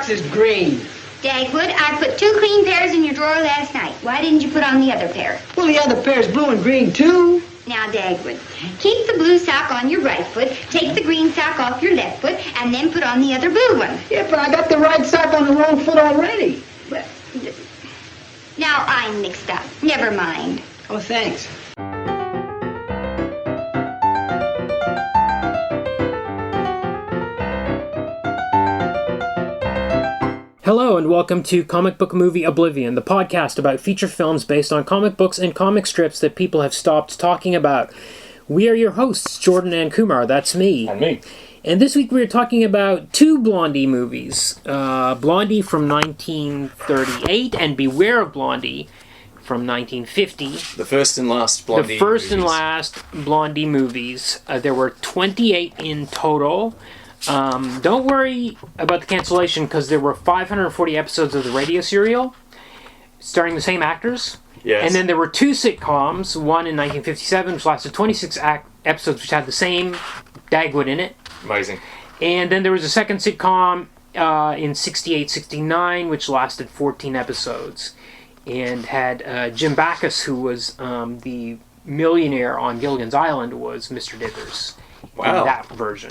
box is green. Dagwood, I put 2 clean pairs in your drawer last night. Why didn't you put on the other pair? Well, the other pair's blue and green, too. Now, Dagwood, keep the blue sock on your right foot, take the green sock off your left foot, and then put on the other blue one. Yeah, but I got the right sock on the wrong foot already. Well, now I'm mixed up. Never mind. Oh, thanks. Hello and welcome to Comic Book Movie Oblivion, the podcast about feature films based on comic books and comic strips that people have stopped talking about. We are your hosts, Jordan and Kumar, that's me. And me. And this week we are talking about 2 Blondie movies. Blondie from 1938 and Beware of Blondie from 1950. The first and last Blondie The first movies. and last Blondie movies. There were 28 in total. Don't worry about the cancellation because there were 540 episodes of the radio serial starring the same actors. Yes. And then there were 2 sitcoms, one in 1957 which lasted 26 episodes which had the same Dagwood in it. Amazing. And then there was a second sitcom in 68-69 which lasted 14 episodes and had Jim Backus, who was the millionaire on Gilligan's Island, was Mr. Diggers. Wow. In that version.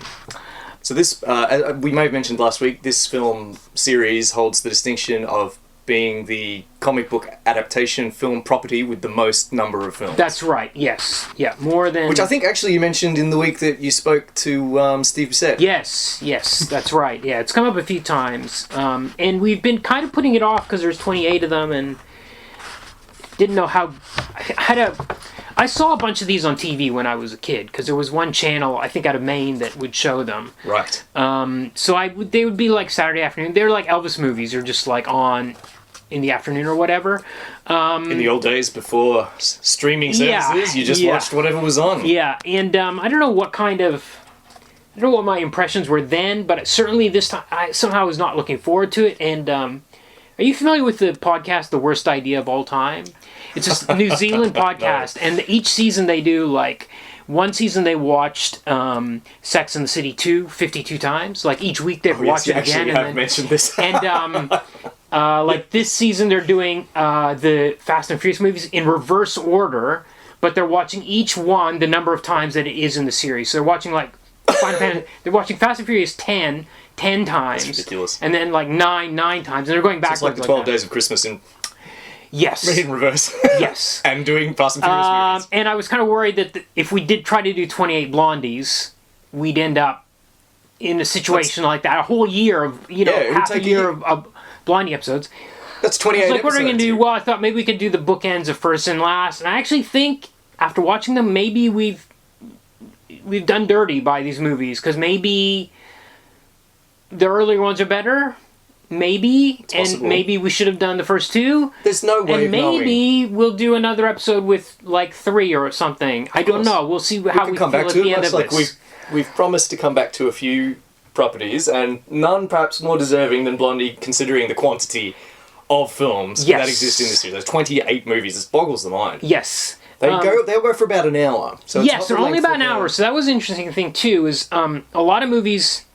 So this, we may have mentioned last week, this film series holds the distinction of being the comic book adaptation film property with the most number of films. That's right, yes. Yeah, more than... Which I think actually you mentioned in the week that you spoke to Steve Bissett. Yes, that's right. Yeah, it's come up a few times. And we've been kind of putting it off because there's 28 of them and didn't know how... I saw a bunch of these on TV when I was a kid because there was one channel, I think out of Maine, that would show them. Right. So they would be like Saturday afternoon. They were like Elvis movies, or just like on in the afternoon or whatever. In the old days before streaming services, you just watched whatever was on. Yeah, and I don't know what my impressions were then, but certainly this time I somehow was not looking forward to it. And are you familiar with the podcast The Worst Idea of All Time? It's a New Zealand podcast, and each season they do, like, one season they watched Sex and the City 2 52 times. Like, each week they've watched it again. You have mentioned this. And, like, this season they're doing the Fast and Furious movies in reverse order, but they're watching each one the number of times that it is in the series. So they're watching, like, they're watching Fast and Furious 10 times. That's ridiculous. And then, like, 9 times. And they're going backwards. So it's like the 12 Days of Christmas in... Yes. In reverse. Yes. And doing Fast and Furious movies. And I was kind of worried that if we did try to do 28 Blondies, we'd end up in a situation like that. A whole year of, half a year of Blondie episodes. That's 28 I was like, episodes. what are we going to do? Well, I thought maybe we could do the bookends of first and last. And I actually think, after watching them, maybe we've done dirty by these movies. Because maybe the earlier ones are better. Maybe, and maybe we should have done the first 2. There's no way and maybe we'll do another episode with like 3 or something. I don't know. We'll see how we come feel back at to the it. end of Like this. we've promised to come back to a few properties, and none perhaps more deserving than Blondie, considering the quantity of films that exist in this series. There's 28 movies. This boggles the mind. Yes. They'll go for about an hour. So yes, they're only about an hour. So that was an interesting thing too. Is a lot of movies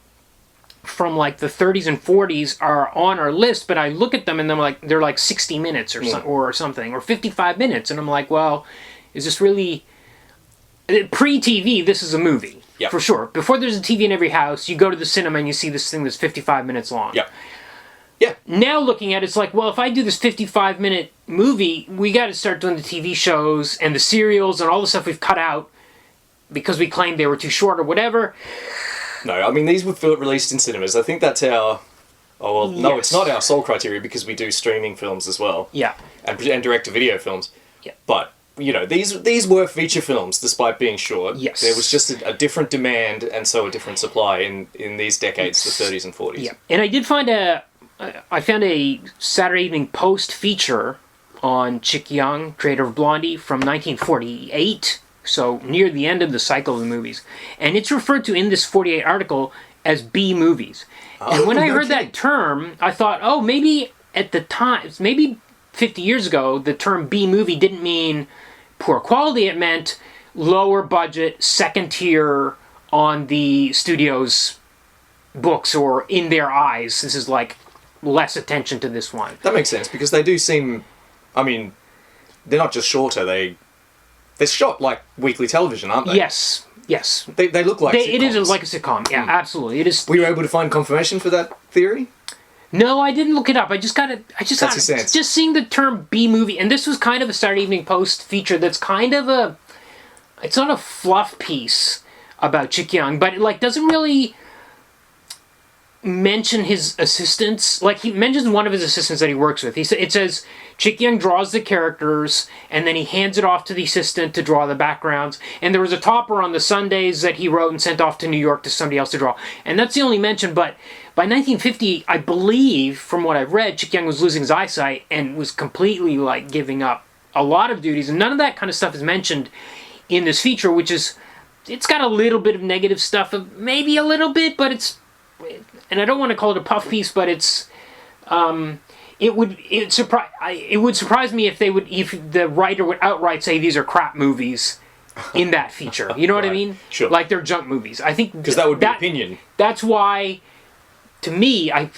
from like the 30s and 40s are on our list, but I look at them and they're like 60 minutes or something, or 55 minutes, and I'm like, well, is this really pre-TV? This is a movie for sure. Before there's a TV in every house, you go to the cinema and you see this thing that's 55 minutes long. Yeah. Now looking at it, it's like, well, if I do this 55-minute movie, we got to start doing the TV shows and the serials and all the stuff we've cut out because we claimed they were too short or whatever. No, I mean, these were released in cinemas. I think that's our... Oh, well, no, it's not our sole criteria because we do streaming films as well. Yeah. And direct-to-video films. Yeah. But, these were feature films despite being short. Yes. There was just a different demand and so a different supply in these decades, the 30s and 40s. Yeah. And I did find I found a Saturday Evening Post feature on Chic Young, creator of Blondie, from 1948. So near the end of the cycle of the movies. And it's referred to in this 48 article as B movies. And when I heard that term, I thought, maybe at the time, maybe 50 years ago, the term B movie didn't mean poor quality. It meant lower budget, second tier on the studio's books, or in their eyes. This is like less attention to this one. That makes sense, because they do seem... I mean, they're not just shorter, they're shot like weekly television, aren't they? Yes. They look like sitcoms. It is like a sitcom, yeah, absolutely. It is. Were you able to find confirmation for that theory? No, I didn't look it up. I just got it. That's your sense. Just seeing the term B movie, and this was kind of a Saturday Evening Post feature that's kind of a... It's not a fluff piece about Chic Young, but it like doesn't really mention his assistants. Like, he mentions one of his assistants that he works with. It says Chic Young draws the characters, and then he hands it off to the assistant to draw the backgrounds. And there was a topper on the Sundays that he wrote and sent off to New York to somebody else to draw. And that's the only mention, but by 1950, I believe, from what I've read, Chic Young was losing his eyesight and was completely, like, giving up a lot of duties. And none of that kind of stuff is mentioned in this feature, which is... It's got a little bit of negative stuff, maybe a little bit, but it's... And I don't want to call it a puff piece, but it's... It would surprise me if the writer would outright say these are crap movies in that feature. You know what I mean? Sure. Like they're junk movies. I think... Because that would be opinion. That's why... To me, I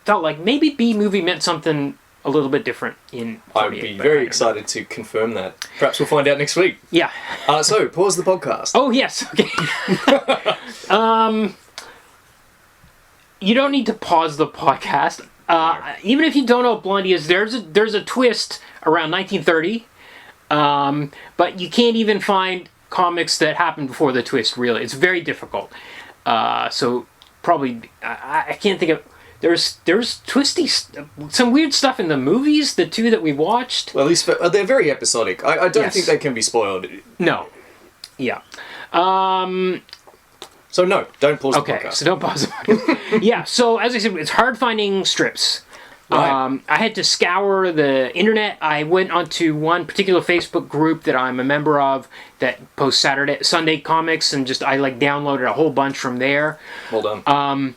felt like maybe B movie meant something a little bit different in 48. I'd be very excited to confirm that. Perhaps we'll find out next week. Yeah. So, pause the podcast. Oh, yes. Okay. You don't need to pause the podcast. Even if you don't know what Blondie is, there's a twist around 1930. But you can't even find comics that happened before the twist, really. It's very difficult. So... Probably, I can't think of... There's twisty... some weird stuff in the movies, the two that we watched. Well, at least they're very episodic. I don't think they can be spoiled. No. Yeah. So no, don't pause the podcast. Okay, so don't pause the podcast. Yeah, so as I said, it's hard finding strips. Right. I had to scour the internet. I went onto one particular Facebook group that I'm a member of that posts Sunday comics, and I downloaded a whole bunch from there. Well done.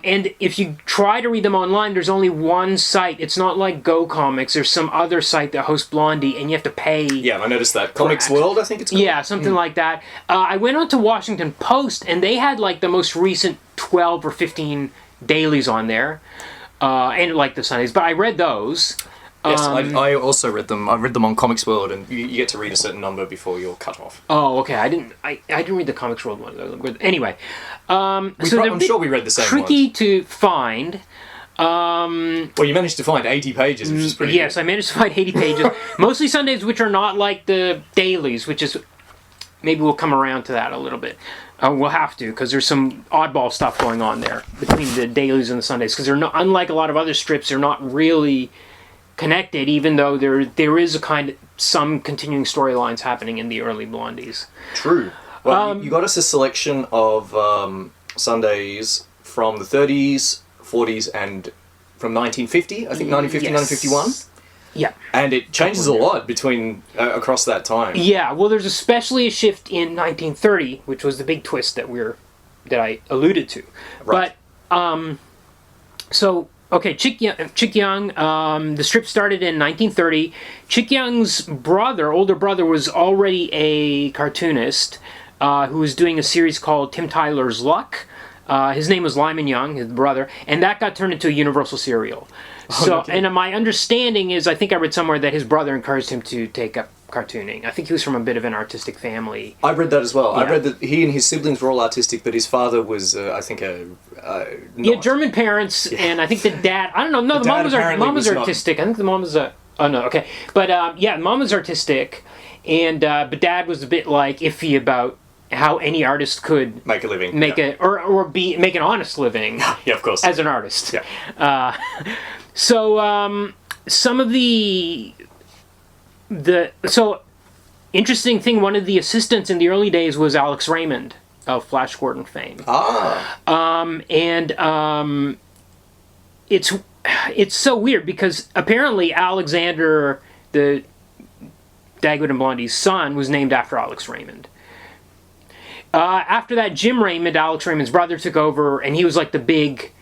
And if you try to read them online, there's only one site. It's not like Go Comics. There's some other site that hosts Blondie, and you have to pay. Yeah, I noticed that. Comics World, I think it's called. Yeah, something like that. I went on to Washington Post, and they had the most recent 12 or 15 dailies on there. And the Sundays, but I read those. Yes, I also read them. I read them on Comics World, and you get to read a certain number before you're cut off. Oh, okay. I didn't read the Comics World one. Anyway, I'm sure we read the same tricky ones. to find. Well, you managed to find 80 pages, which is pretty good. Yes, I managed to find 80 pages. Mostly Sundays, which are not like the dailies, which is... Maybe we'll come around to that a little bit. We'll have to, because there's some oddball stuff going on there between the dailies and the Sundays. Because they're not, unlike a lot of other strips, they're not really connected, even though there is some continuing storylines happening in the early Blondies. True. Well, you got us a selection of Sundays from the 30s, 40s, and from 1950. I think 1950, Yes. 1951. Yeah. And it changes a lot between across that time. Yeah, well, there's especially a shift in 1930, which was the big twist that I alluded to. Right. But Chic Young. The strip started in 1930. Chic Young's older brother, was already a cartoonist who was doing a series called Tim Tyler's Luck. His name was Lyman Young, his brother, and that got turned into a Universal serial. And my understanding is, I think I read somewhere that his brother encouraged him to take up cartooning. I think he was from a bit of an artistic family. I read that as well. Yeah. I read that he and his siblings were all artistic, but his father was, I think, not. German parents, and I think the dad... I don't know. No, the mom was artistic. I think the mom was a... Oh, no, okay. But, mom was artistic, and but dad was a bit, iffy about how any artist could... Make a living. Make an honest living. Yeah, of course. As an artist. Yeah. Some of interesting thing, one of the assistants in the early days was Alex Raymond of Flash Gordon fame. It's so weird because apparently Alexander, the Dagwood and Blondie's son, was named after Alex Raymond. After that, Jim Raymond, Alex Raymond's brother, took over, and he was the big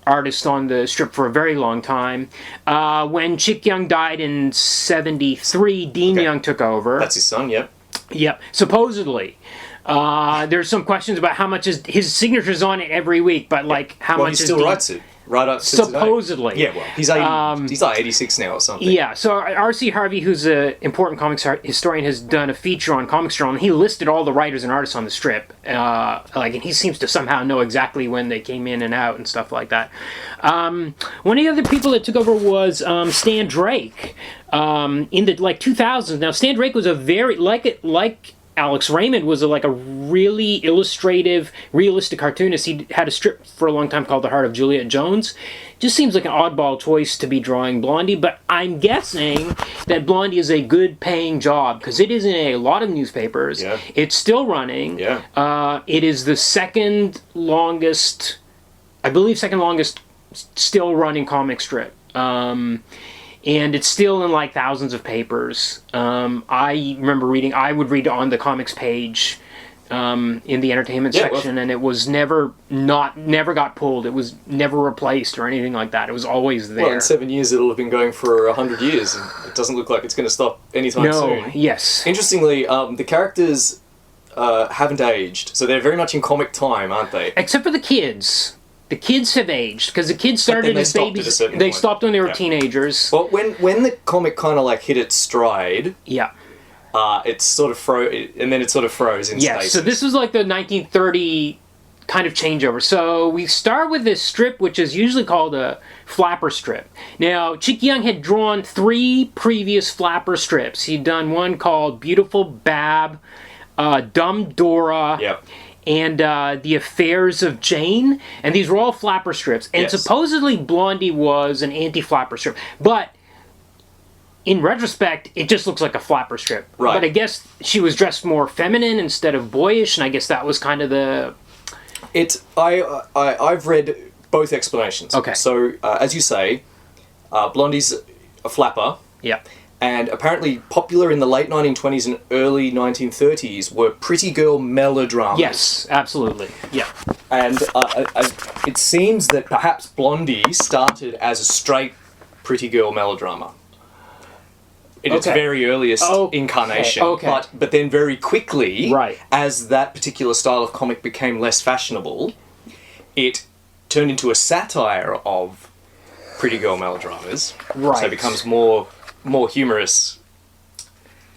artist on the strip for a very long time. When Chic Young died in 1973, Dean Young took over. That's his son, yep. Yep, supposedly. There's some questions about how much his signature's on it every week, but how much he still writes it. right up to today. Supposedly. Yeah, well, he's 80, he's like 86 now or something. Yeah, so R.C. Harvey, who's an important comics historian, has done a feature on Comics Journal, and he listed all the writers and artists on the strip. And he seems to somehow know exactly when they came in and out and stuff like that. One of the other people that took over was Stan Drake in the 2000s. Now, Stan Drake was a very like Alex Raymond was a really illustrative, realistic cartoonist. He had a strip for a long time called The Heart of Juliet Jones. Just seems like an oddball choice to be drawing Blondie, but I'm guessing that Blondie is a good paying job because it is in a lot of newspapers. Yeah. It's still running. Yeah. It is the second longest still running comic strip. And it's still in thousands of papers. I remember I would read on the comics page in the entertainment section, and it was never got pulled. It was never replaced or anything like that. It was always there. Well, in 7 years it'll have been going for 100 years, and it doesn't look like it's going to stop anytime soon. Yes. Interestingly, the characters haven't aged, so they're very much in comic time, aren't they? Except for the kids. The kids have aged because the kids started as babies. They stopped when they were teenagers. Well, when the comic kind of hit its stride, Yeah. it sort of froze, and then it sort of froze in stasis. So this was the 1930 kind of changeover. So we start with this strip, which is usually called a flapper strip. Now, Chic Young had drawn 3 previous flapper strips. He'd done one called Beautiful Bab, Dumb Dora. Yep. And The Affairs of Jane, and these were all flapper strips. And supposedly Blondie was an anti-flapper strip, but in retrospect, it just looks like a flapper strip. Right. But I guess she was dressed more feminine instead of boyish, and I guess that was kind of the... I've read both explanations. Okay. So, as you say, Blondie's a flapper. Yeah. And apparently popular in the late 1920s and early 1930s were pretty girl melodramas. Yes, absolutely. Yeah. And it seems that perhaps Blondie started as a straight pretty girl melodrama in its very earliest incarnation. Okay. But then very quickly, Right. as that particular style of comic became less fashionable, it turned into a satire of pretty girl melodramas. Right. So it becomes more humorous,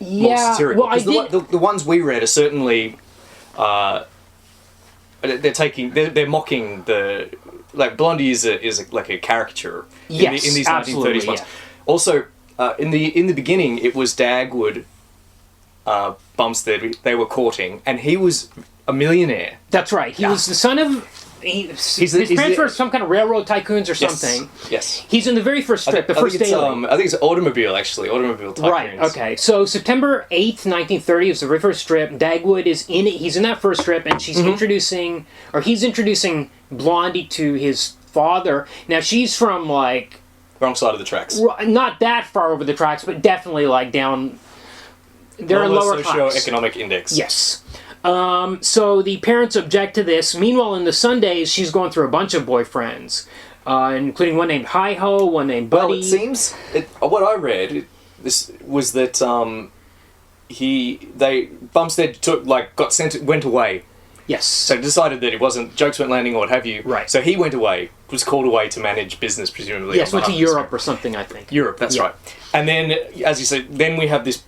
more satirical. Well, The ones we read are certainly they're mocking the Blondie is a caricature in these absolutely, 1930s ones. yeah. Also, in the beginning, it was Dagwood, Bumstead. They were courting, and he was a millionaire. That's right. He was the son of... His parents were some kind of railroad tycoons or something. Yes. He's in the very first strip, the first daily. I think it's Automobile, actually. Automobile tycoons. Right, okay. So September 8th, 1930 is the very first strip. Dagwood is in it. He's in that first strip, and she's he's introducing Blondie to his father. Now, she's from, wrong side of the tracks. not that far over the tracks, but definitely, down... They're in lower class. Socio-economic index. Yes. So the parents object to this. Meanwhile, in the Sundays, she's going through a bunch of boyfriends, including one named Hi-Ho, one named Buddy. Well, it seems... what I read was that Bumstead went away. Yes. So decided that jokes weren't landing or what have you. Right. So he went away, was called away to manage business, presumably. Yes, went to Europe or something, I think. That's right. And then, as you said, then we have this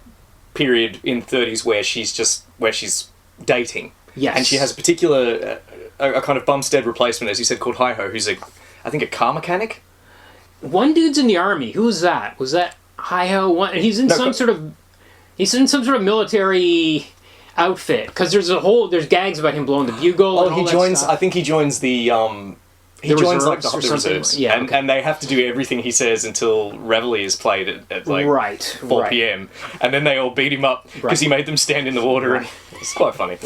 period in 30s where she's dating. Yes. And she has a particular, a kind of Bumstead replacement, as you said, called Hi-Ho, who's I think a car mechanic? One dude's in the army. Who was that? Was that Hi-Ho? He's in some sort of military outfit, because there's gags about him blowing the bugle. Oh, he joins. I think he joins the. He joins reserves the reserves. Yeah, and they have to do everything he says until Reveille is played at 4 p.m. And then they all beat him up because he made them stand in the water. Right. It's quite funny.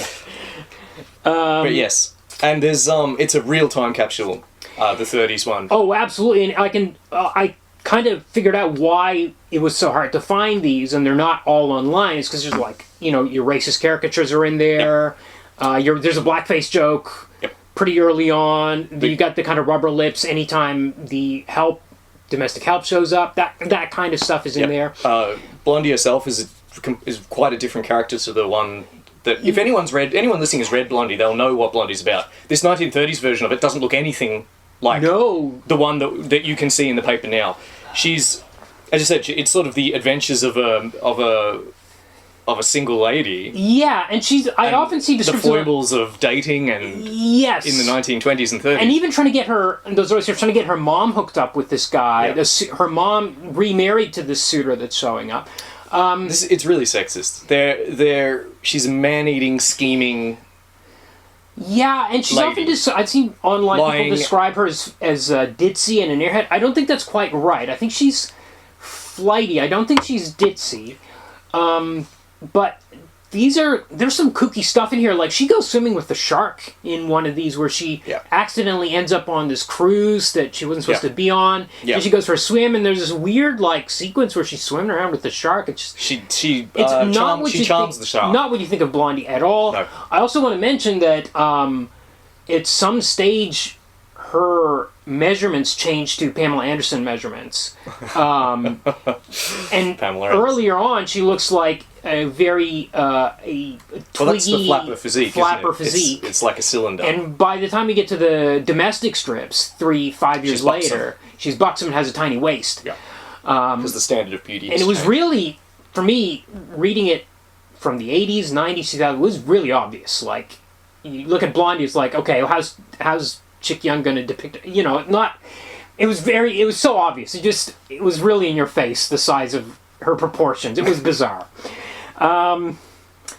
But yes, and there's it's a real time capsule, the 30s one. Oh, absolutely, and I kind of figured out why it was so hard to find these, and they're not all online. It's because there's your racist caricatures are in there. Yep. There's a blackface joke. Yep. Pretty early on. You got the kind of rubber lips anytime the domestic help shows up. That kind of stuff is in there. Blondie herself is quite a different character to the one that, if anyone listening has read Blondie, they'll know what Blondie's about. This 1930s version of it doesn't look anything Like No. the one that you can see in the paper now. She's, as I said, it's sort of the adventures of a single lady. Yeah, and I often see the descriptions foibles of dating and yes, in the 1920s and 30s, and even trying to get her mom hooked up with this guy. Yeah. Her mom remarried to this suitor that's showing up. it's really sexist. She's a man-eating, scheming. Yeah, and she's lady. often I've seen online Lying. people describe her as ditzy and an airhead. I don't think that's quite right. I think she's flighty. I don't think she's ditzy. But there's some kooky stuff in here. Like, she goes swimming with the shark in one of these where she accidentally ends up on this cruise that she wasn't supposed to be on. Yeah. And she goes for a swim, and there's this weird, like, sequence where she's swimming around with the shark. It's just, She think, charms the shark. Not what you think of Blondie at all. No. I also want to mention that at some stage, her measurements changed to Pamela Anderson measurements. And Pamela Anderson. earlier on, she looks like a very twiggy, Well, that's the flapper physique. flapper isn't it? physique. It's like a cylinder. And by the time you get to the domestic strips, 5 years She's buxom. later, she's buxom and has a tiny waist. Yeah. Because the standard of beauty. And it was really, for me, reading it from the 80s, 90s, 2000s, it was really obvious. Like, you look at Blondie, it's like, okay, well, how's Chic Young going to depict it? You know, it was so obvious. It was really in your face, the size of her proportions. It was bizarre.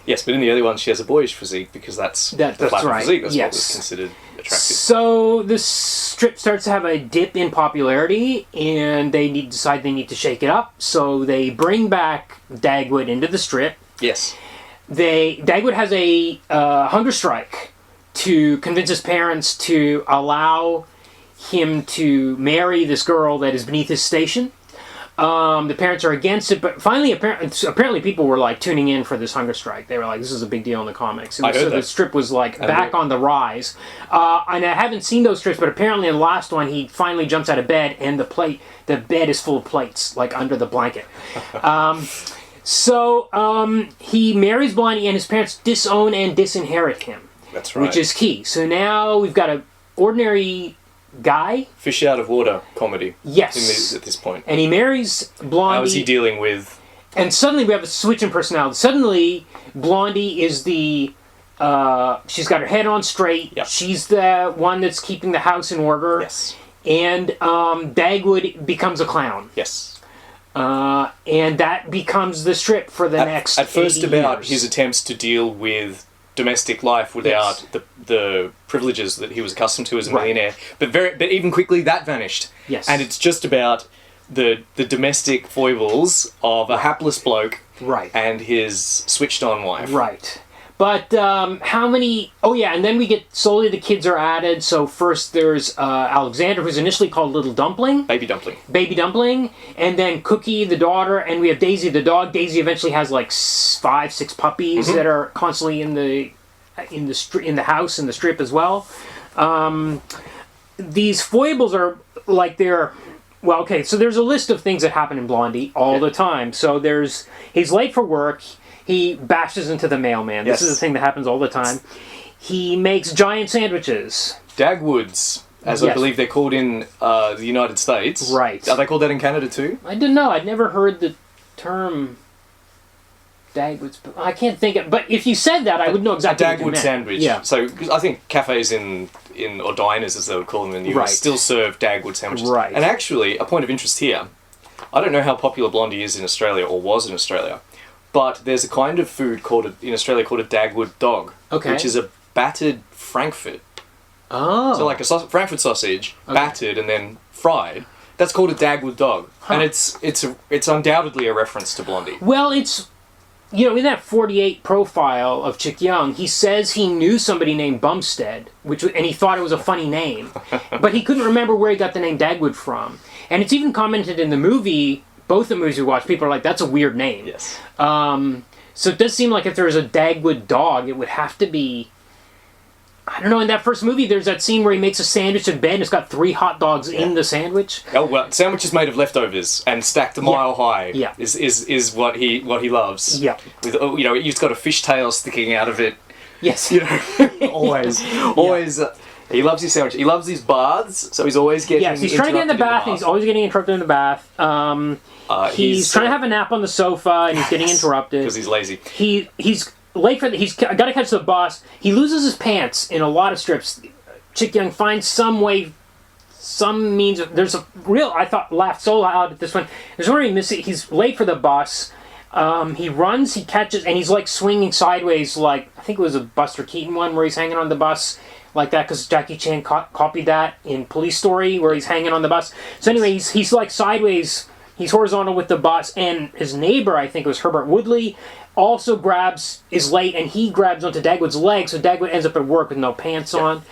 Yes, but in the early ones, she has a boyish physique because that's the flapper right. physique. That's Yes. what was considered attractive. So the strip starts to have a dip in popularity, and they decide they need to shake it up. So they bring back Dagwood into the strip. Yes. Dagwood has a hunger strike to convince his parents to allow him to marry this girl that is beneath his station. The parents are against it, but finally, apparently people were like tuning in for this hunger strike. They were like, this is a big deal in the comics. The strip was like back on the rise. And I haven't seen those strips, but apparently in the last one, he finally jumps out of bed and the bed is full of plates, like under the blanket. So he marries Blondie, and his parents disown and disinherit him. That's right. Which is key. So now we've got an ordinary guy. Fish out of water comedy. Yes. At this point. And he marries Blondie. How is he dealing with... And suddenly we have a switch in personality. Suddenly, Blondie is she's got her head on straight. Yep. She's the one that's keeping the house in order. Yes. And Dagwood becomes a clown. Yes. And that becomes the strip for the next At first 80 about years. his attempts to deal with domestic life without the privileges that he was accustomed to as a millionaire. But even quickly that vanished. Yes. And it's just about the domestic foibles of a hapless bloke and his switched on wife. Right. But how many... Oh, yeah, and then we get... Slowly the kids are added. So first there's Alexander, who's initially called Little Dumpling. Baby Dumpling. Baby Dumpling. And then Cookie, the daughter. And we have Daisy, the dog. Daisy eventually has like 5, 6 puppies that are constantly in the house, in the strip as well. These foibles are like they're... Well, okay, so there's a list of things that happen in Blondie all the time. So he's late for work. He bashes into the mailman. This is a thing that happens all the time. He makes giant sandwiches. Dagwoods, as I believe they're called in the United States. Right. Are they called that in Canada too? I don't know. I'd never heard the term Dagwoods. I can't think of... But if you said that, I would know exactly what you Dagwood meant. sandwich. Yeah. So I think cafes or diners, as they would call them in the US, still serve Dagwood sandwiches. Right. And actually, a point of interest here, I don't know how popular Blondie is in Australia or was in Australia, but there's a kind of food in Australia called a Dagwood dog, which is a battered Frankfurt. Oh. So like a Frankfurt sausage, battered and then fried. That's called a Dagwood dog, and it's undoubtedly a reference to Blondie. Well, it's... You know, in that 48 profile of Chic Young, he says he knew somebody named Bumstead, and he thought it was a funny name. But he couldn't remember where he got the name Dagwood from. And it's even commented in the movie, both the movies we watched, people are like, that's a weird name. Yes. So it does seem like if there was a Dagwood dog, it would have to be... I don't know, in that first movie, there's that scene where he makes a sandwich in bed and it's got 3 hot dogs in the sandwich. Oh, well, sandwiches made of leftovers and stacked a mile high Yeah. is what he loves. Yeah. With it's got a fish tail sticking out of it. Yes. You know, always. He loves his sandwich. He loves his baths, so he's always getting Yes, he's trying to get in the bath, and he's always getting interrupted in the bath. He's trying to have a nap on the sofa, and he's getting interrupted. Because he's lazy. He's late for he's got to catch the bus. He loses his pants in a lot of strips. Chic Young finds some way, some means. There's a real, I thought, laughed so loud at this one. There's already missing. He's late for the bus. He runs, he catches, and he's like swinging sideways, like I think it was a Buster Keaton one where he's hanging on the bus like that, because Jackie Chan copied that in Police Story where he's hanging on the bus. So anyway, he's like sideways. He's horizontal with the bus, and his neighbor, I think it was Herbert Woodley, also is late, and he grabs onto Dagwood's leg, so Dagwood ends up at work with no pants on.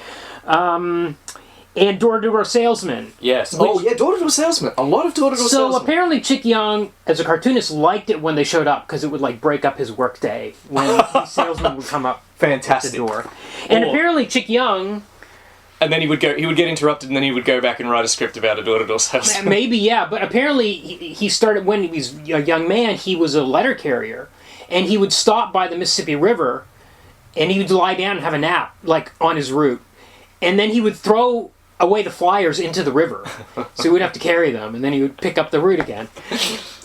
And Door-to-Door Salesman. Yes. Door-to-Door Salesman. A lot of Door-to-Door Salesman. So apparently Chic Young, as a cartoonist, liked it when they showed up, because it would like break up his work day when the salesman would come up Fantastic. the door. And apparently Chic Young... And then he would get interrupted, and then he would go back and write a script about a Door-to-Door Salesman. Maybe, yeah. But apparently he started, when he was a young man, he was a letter carrier. And he would stop by the Mississippi River, and he would lie down and have a nap, like, on his route. And then he would throw away the flyers into the river. So he would have to carry them, and then he would pick up the route again.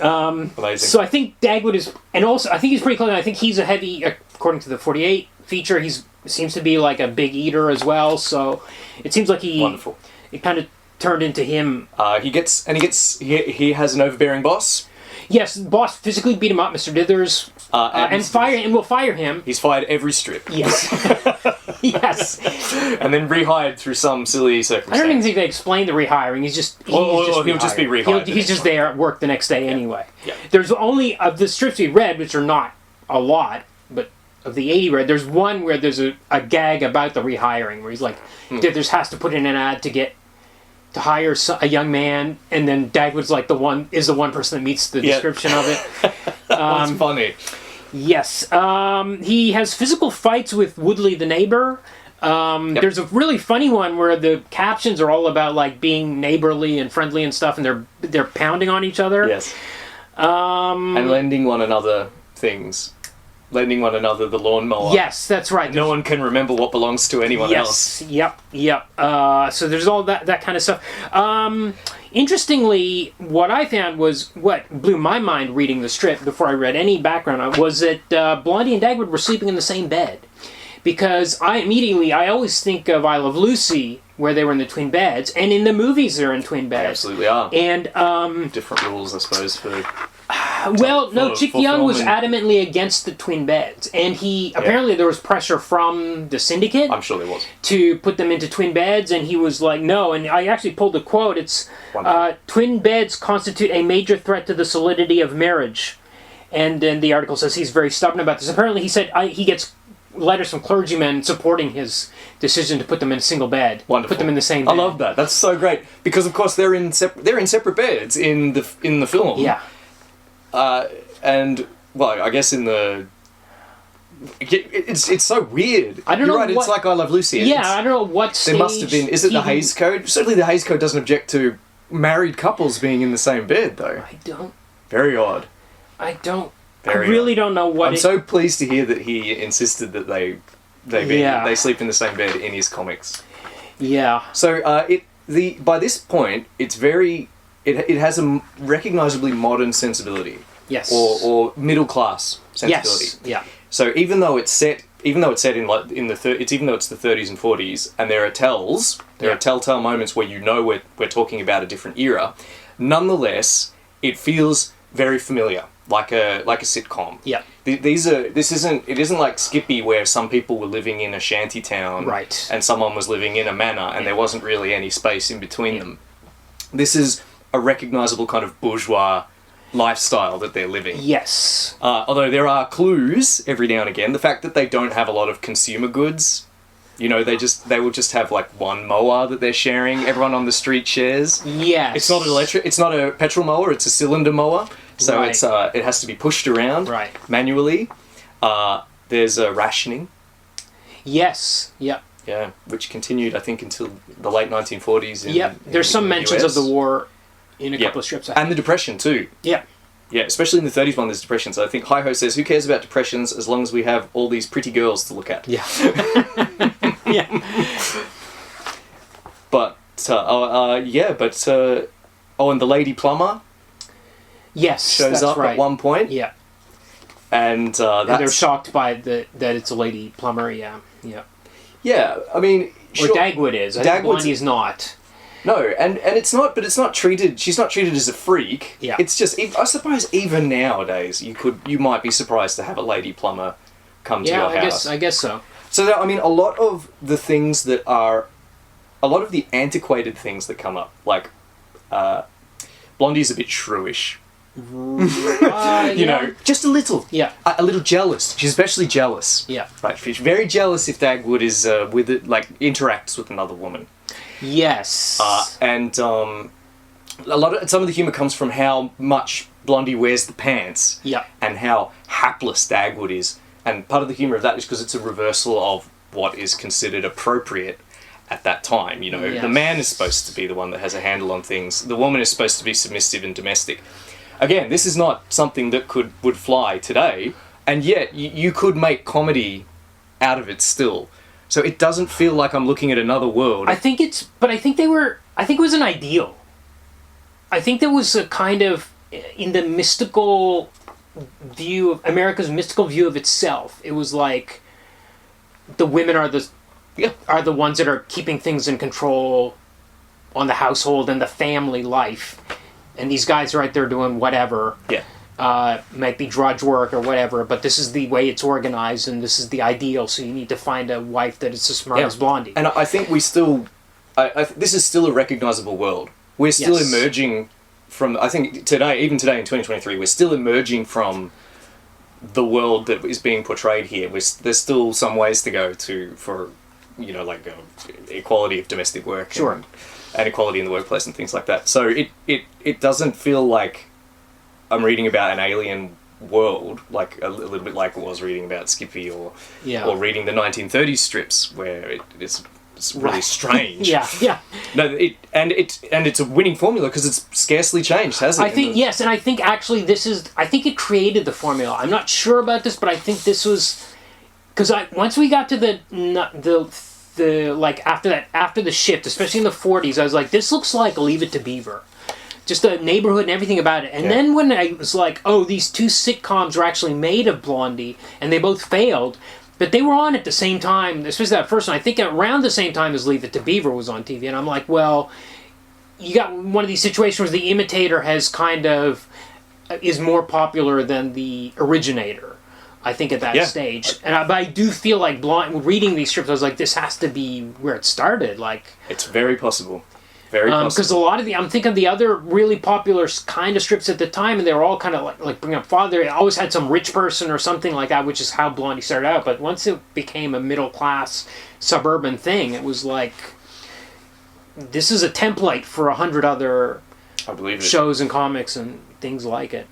Amazing. So I think Dagwood is... And also, I think he's pretty close. I think he's a heavy... According to the 48 feature, seems to be like a big eater as well. So it seems like Wonderful. It kind of turned into him. He has an overbearing boss. Yes, the boss physically beat him up, Mr. Dithers, and will fire him. He's fired every strip. Yes. Yes. And then rehired through some silly circumstance. I don't even think they explained the rehiring. He'll just be rehired. He's just there at work the next day anyway. Yeah. There's only, of the strips we read, which are not a lot, but of the 80 read, there's one where there's a gag about the rehiring, where he's like, Dithers has to put in an ad to hire a young man, and then Dagwood's like the one person that meets the description of it. That's funny. Yes. He has physical fights with Woodley the neighbor. There's a really funny one where the captions are all about like being neighborly and friendly and stuff, and they're pounding on each other. Yes. And lending one another things. Lending one another the lawnmower. Yes, that's right. No one can remember what belongs to anyone else. Yep. So there's all that kind of stuff. Interestingly, what I found was, what blew my mind reading the strip before I read any background on it, was that Blondie and Dagwood were sleeping in the same bed. Because I always think of I Love Lucy, where they were in the twin beds, and in the movies they're in twin beds. They absolutely are. And different rules, I suppose, for... Chic Young was adamantly against the twin beds, and apparently there was pressure from the syndicate. I'm sure there was. To put them into twin beds, and he was like, no. And I actually pulled a quote. It's, twin beds constitute a major threat to the solidity of marriage. And then the article says he's very stubborn about this. Apparently he said he gets letters from clergymen supporting his decision to put them in a single bed. Wonderful. Put them in the same bed. I love that. That's so great. Because, of course, they're in separate beds in the film. Yeah. And well, I guess in the it's so weird. I don't know. Right, it's like I Love Lucy. Yeah, I don't know what stage. There must have been. Is it the Hays Code? Certainly, the Hays Code doesn't object to married couples being in the same bed, though. I don't. Very odd. I don't. I really don't know what. I'm so pleased to hear that he insisted that they sleep in the same bed in his comics. Yeah. So by this point, it's very. It has a recognizably modern sensibility. Yes. Or middle class sensibility. Yes. Yeah. So even though it's set in like even though it's the 30s and 40s, and there are telltale moments where we're talking about a different era. Nonetheless, it feels very familiar, like a sitcom. Yeah. It isn't like Skippy, where some people were living in a shanty town, right, and someone was living in a manor, and there wasn't really any space in between them. This is a recognizable kind of bourgeois lifestyle that they're living. Yes. Although there are clues every now and again. The fact that they don't have a lot of consumer goods, they will just have like one mower that they're sharing. Everyone on the street shares. Yes. It's not a petrol mower. It's a cylinder mower. So it has to be pushed around manually. There's a rationing. Yes. Yep. Yeah, which continued, I think, until the late 1940s. There's some mentions of the war in a couple of strips. And the Depression, too. Yeah. Yeah, especially in the 30s one, there's Depression. So I think Hi-Ho says, who cares about depressions as long as we have all these pretty girls to look at? Yeah. Yeah. and the Lady Plumber Yes, shows that's up right. at one point. Yeah. And they're shocked by that it's a Lady Plumber, yeah. Yeah, I mean... Or Dagwood is. I think Blondie's not. No, and it's not, but it's not treated... She's not treated as a freak. Yeah. It's just... I suppose even nowadays, you might be surprised to have a Lady Plumber come to your house. I guess so. So, I mean, a lot of the things that are... A lot of the antiquated things that come up, like... Blondie's a bit shrewish. You know, just a little. Yeah. A little jealous. She's especially jealous. Yeah. Right. She's very jealous if Dagwood is with it, like interacts with another woman. Yes. And some of the humor comes from how much Blondie wears the pants. Yeah. And how hapless Dagwood is. And part of the humor of that is because it's a reversal of what is considered appropriate at that time. You know, Yes. the man is supposed to be the one that has a handle on things. The woman is supposed to be submissive and domestic. Again, this is not something that would fly today, and yet you could make comedy out of it still. So it doesn't feel like I'm looking at another world. I think it was an ideal. I think there was a kind of, in the mystical view of America's mystical view of itself, it was like the women are the ones that are keeping things in control on the household and the family life. And these guys are out there doing whatever. Yeah. Might be drudge work or whatever, but this is the way it's organized and this is the ideal, so you need to find a wife that is as smart as Blondie. And I think we still... this is still a recognisable world. We're still emerging from... I think today, even today in 2023, we're still emerging from the world that is being portrayed here. There's still some ways to go for equality of domestic work. Sure. And equality in the workplace and things like that. So it doesn't feel like I'm reading about an alien world, like a little bit like I was reading about Skippy or reading the 1930s strips where it's really strange. Yeah. No, it's a winning formula because it's scarcely changed, has it? I think yes, and I think actually I think it created the formula. I'm not sure about this, but I think this was because once we got to the like after the shift, especially in the 40s, I was like, this looks like Leave It to Beaver. Just the neighborhood and everything about it. And then when I was like, oh, these two sitcoms were actually made of Blondie, and they both failed, but they were on at the same time, especially that first one, I think around the same time as Leave It to Beaver was on TV, and I'm like, well, you got one of these situations where the imitator has kind of, is more popular than the originator. I think at that stage, but I do feel like reading these strips, I was like, this has to be where it started. Like, it's very possible, very possible. Because a lot of I'm thinking of the other really popular kind of strips at the time, and they were all kind of like bring up father. It always had some rich person or something like that, which is how Blondie started out. But once it became a middle class suburban thing, it was like this is a template for 100 other shows and comics and things like it.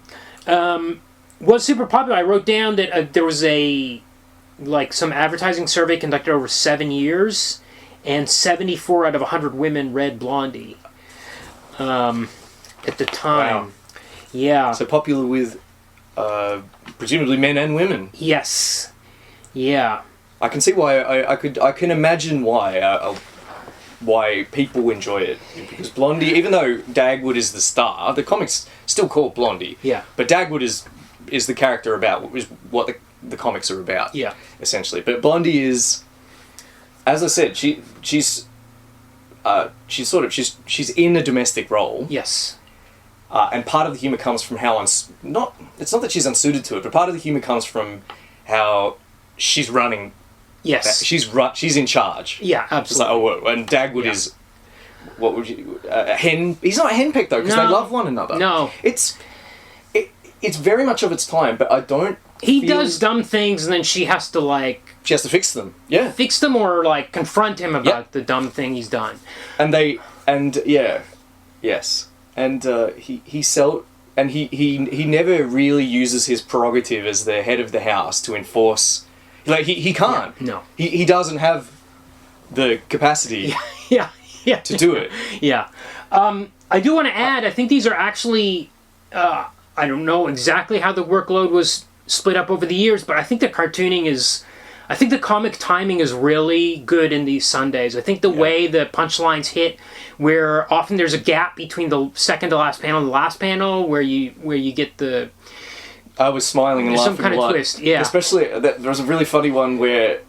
Was super popular. I wrote down that there was some advertising survey conducted over 7 years, and 74 out of 100 women read Blondie at the time. Wow. Yeah. So popular with presumably men and women. Yes. Yeah. I can see why. I can imagine why people enjoy it, because Blondie, even though Dagwood is the star, the comic's still called Blondie. Yeah. But Dagwood is the character is what the comics are about. Yeah. Essentially, but Blondie is, as I said, she's in a domestic role. Yes. And part of the humor comes from how it's not that she's unsuited to it, but part of the humor comes from how she's running. Yes. She's in charge. Yeah, absolutely. And Dagwood is, what would you, a hen? He's not a henpecked though, because they love one another. No. It's very much of its time, but I don't. He does dumb things, and then she has to She has to fix them. Yeah. Fix them or confront him about the dumb thing he's done. Yes, and he never really uses his prerogative as the head of the house to enforce. He can't. Yeah, no. He doesn't have the capacity. Yeah. To do it. Yeah. I do want to add, I think these are actually, I don't know exactly how the workload was split up over the years, but I think the cartooning is I think the comic timing is really good in these Sundays. I think the way the punchlines hit, where often there's a gap between the second to last panel and the last panel, where you get the... I was smiling and laughing some kind a lot. of twist, yeah. Especially, there was a really funny one where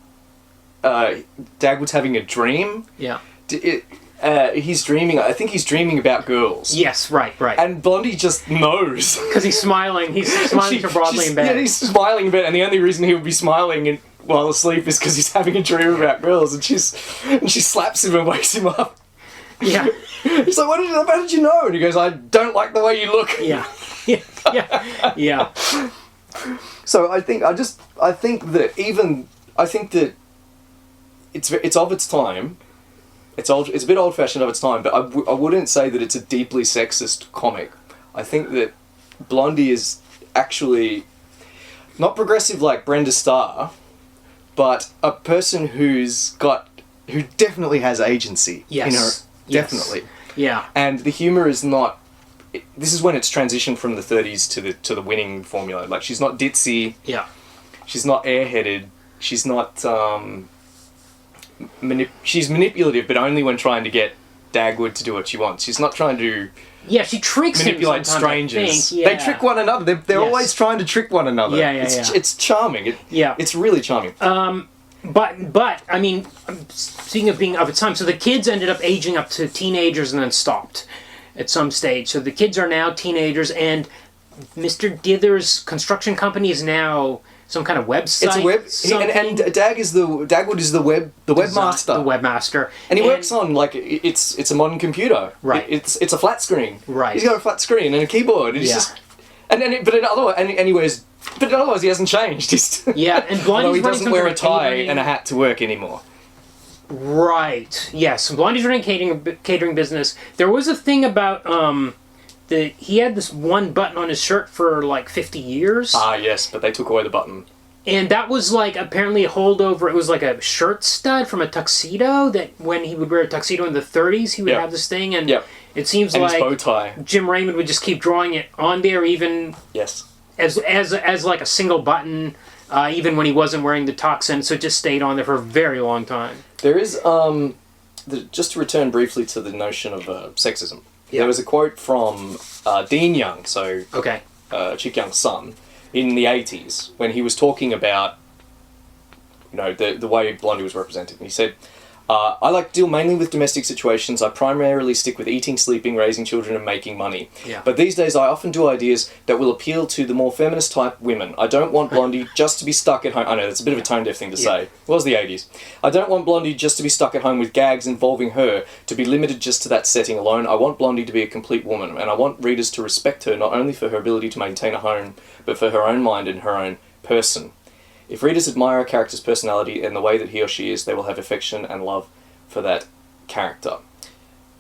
Dagwood's having a dream. Yeah. He's dreaming, I think he's dreaming about girls. Yes, right. And Blondie just knows. Because he's smiling so broadly in bed. Yeah, he's smiling in bed, and the only reason he would be smiling while asleep is because he's having a dream about girls, and she slaps him and wakes him up. Yeah. He's like, how did you know? And he goes, I don't like the way you look. Yeah. So I think that it's of its time. It's a bit old-fashioned of its time, but I wouldn't say that it's a deeply sexist comic. I think that Blondie is actually not progressive like Brenda Starr, but a person who definitely has agency in her. Definitely. Yeah. And the humor is not. This is when it's transitioned from the 30s to the winning formula. Like, she's not ditzy. Yeah. She's not airheaded. She's not. She's manipulative, but only when trying to get Dagwood to do what she wants. She's not trying to. Yeah, she tricks manipulate strangers. They trick one another. They're always trying to trick one another. It's charming. It's really charming. But I mean, speaking of being of its time, so the kids ended up aging up to teenagers and then stopped at some stage. So the kids are now teenagers, and Mr. Dither's construction company is now some kind of website. It's a web, and Dagwood is the webmaster. The webmaster, and he works on it's a modern computer. Right. It's a flat screen. Right. He's got a flat screen and a keyboard. And he's just but otherwise he hasn't changed. And Blondie's he doesn't wear a tie and a hat to work anymore. Right. Yes. Blondie's running catering business. There was a thing about he had this one button on his shirt for like 50 years. Ah, yes, but they took away the button. And that was like apparently a holdover. It was like a shirt stud from a tuxedo that when he would wear a tuxedo in the 30s, he would have this thing. And it seems and like his bow tie. Jim Raymond would just keep drawing it on there, even as like a single button, even when he wasn't wearing the tux, and so it just stayed on there for a very long time. There is just to return briefly to the notion of sexism. Yeah. There was a quote from Dean Young, Chic Young's son, in the 80s, when he was talking about, the way Blondie was represented. And he said, I like to deal mainly with domestic situations. I primarily stick with eating, sleeping, raising children, and making money. Yeah. But these days I often do ideas that will appeal to the more feminist type women. I don't want Blondie just to be stuck at home. I know, that's a bit of a tone-deaf thing to say. It was the 80s. I don't want Blondie just to be stuck at home with gags involving her, to be limited just to that setting alone. I want Blondie to be a complete woman, and I want readers to respect her not only for her ability to maintain a home, but for her own mind and her own person. If readers admire a character's personality and the way that he or she is, they will have affection and love for that character.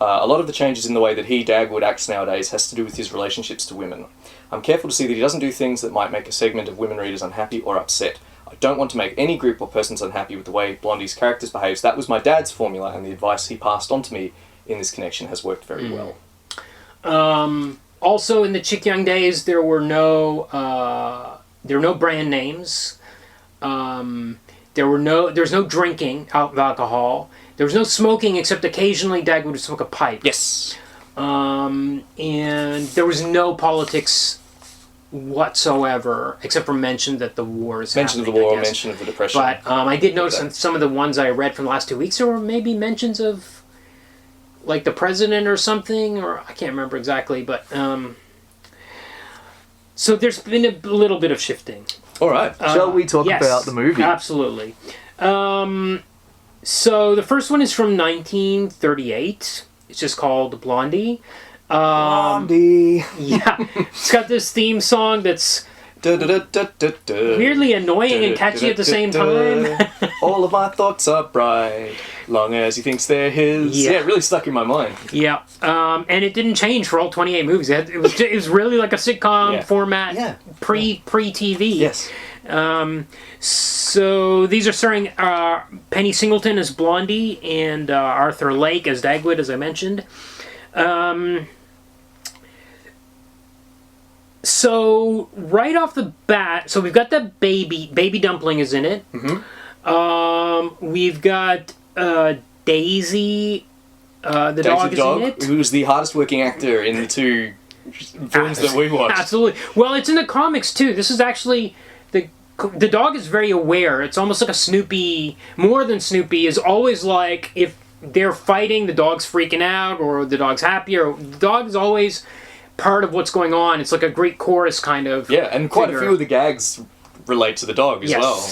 A lot of the changes in the way that Dagwood, acts nowadays has to do with his relationships to women. I'm careful to see that he doesn't do things that might make a segment of women readers unhappy or upset. I don't want to make any group or persons unhappy with the way Blondie's characters behaves. That was my dad's formula, and the advice he passed on to me in this connection has worked very well. Also, in the Chic Young days, there were no brand names. There's no drinking of alcohol. There was no smoking, except occasionally Dagwood would smoke a pipe. Yes. And there was no politics whatsoever, except for mention that the war is mention happening, of the war, I guess. mention of the Depression. But I did notice in some of the ones I read from the last 2 weeks, there were maybe mentions of, like, the president or something, or I can't remember exactly, but... So there's been a little bit of shifting. All right. Shall we talk about the movie? Absolutely. So the first one is from 1938. It's just called Blondie. Blondie. Yeah. It's got this theme song that's weirdly annoying and catchy at the same time. All of my thoughts are bright, long as he thinks they're his. Yeah, it really stuck in my mind. Yeah. And it didn't change for all 28 movies. It was really like a sitcom format pre-TV. Yes. So these are starring Penny Singleton as Blondie and Arthur Lake as Dagwood, as I mentioned. So right off the bat, so we've got the baby dumpling is in it. Mm-hmm. We've got Daisy, the dog is in it. Who was the hardest working actor in the two films that we watched. Absolutely. Well, it's in the comics too. This is actually the dog is very aware. It's almost like a Snoopy, more than Snoopy, is always like if they're fighting, the dog's freaking out or the dog's happy, or the dog is always part of what's going on. It's like a Greek chorus kind of. Yeah, and quite a few of the gags relate to the dog as well.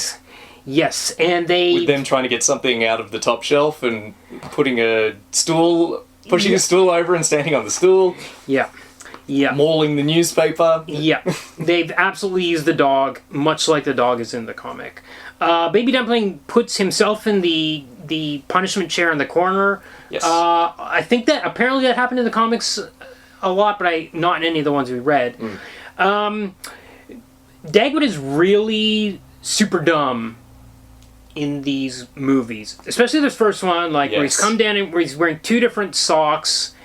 Yes, and with them trying to get something out of the top shelf and pushing a stool over and standing on the stool. Yeah. Yeah. Mauling the newspaper. Yeah. They've absolutely used the dog, much like the dog is in the comic. Baby Dumpling puts himself in the punishment chair in the corner. Yes. I think that apparently that happened in the comics a lot, but not in any of the ones we read. Dagwood is really super dumb in these movies, especially this first one, where he's come down and where he's wearing two different socks,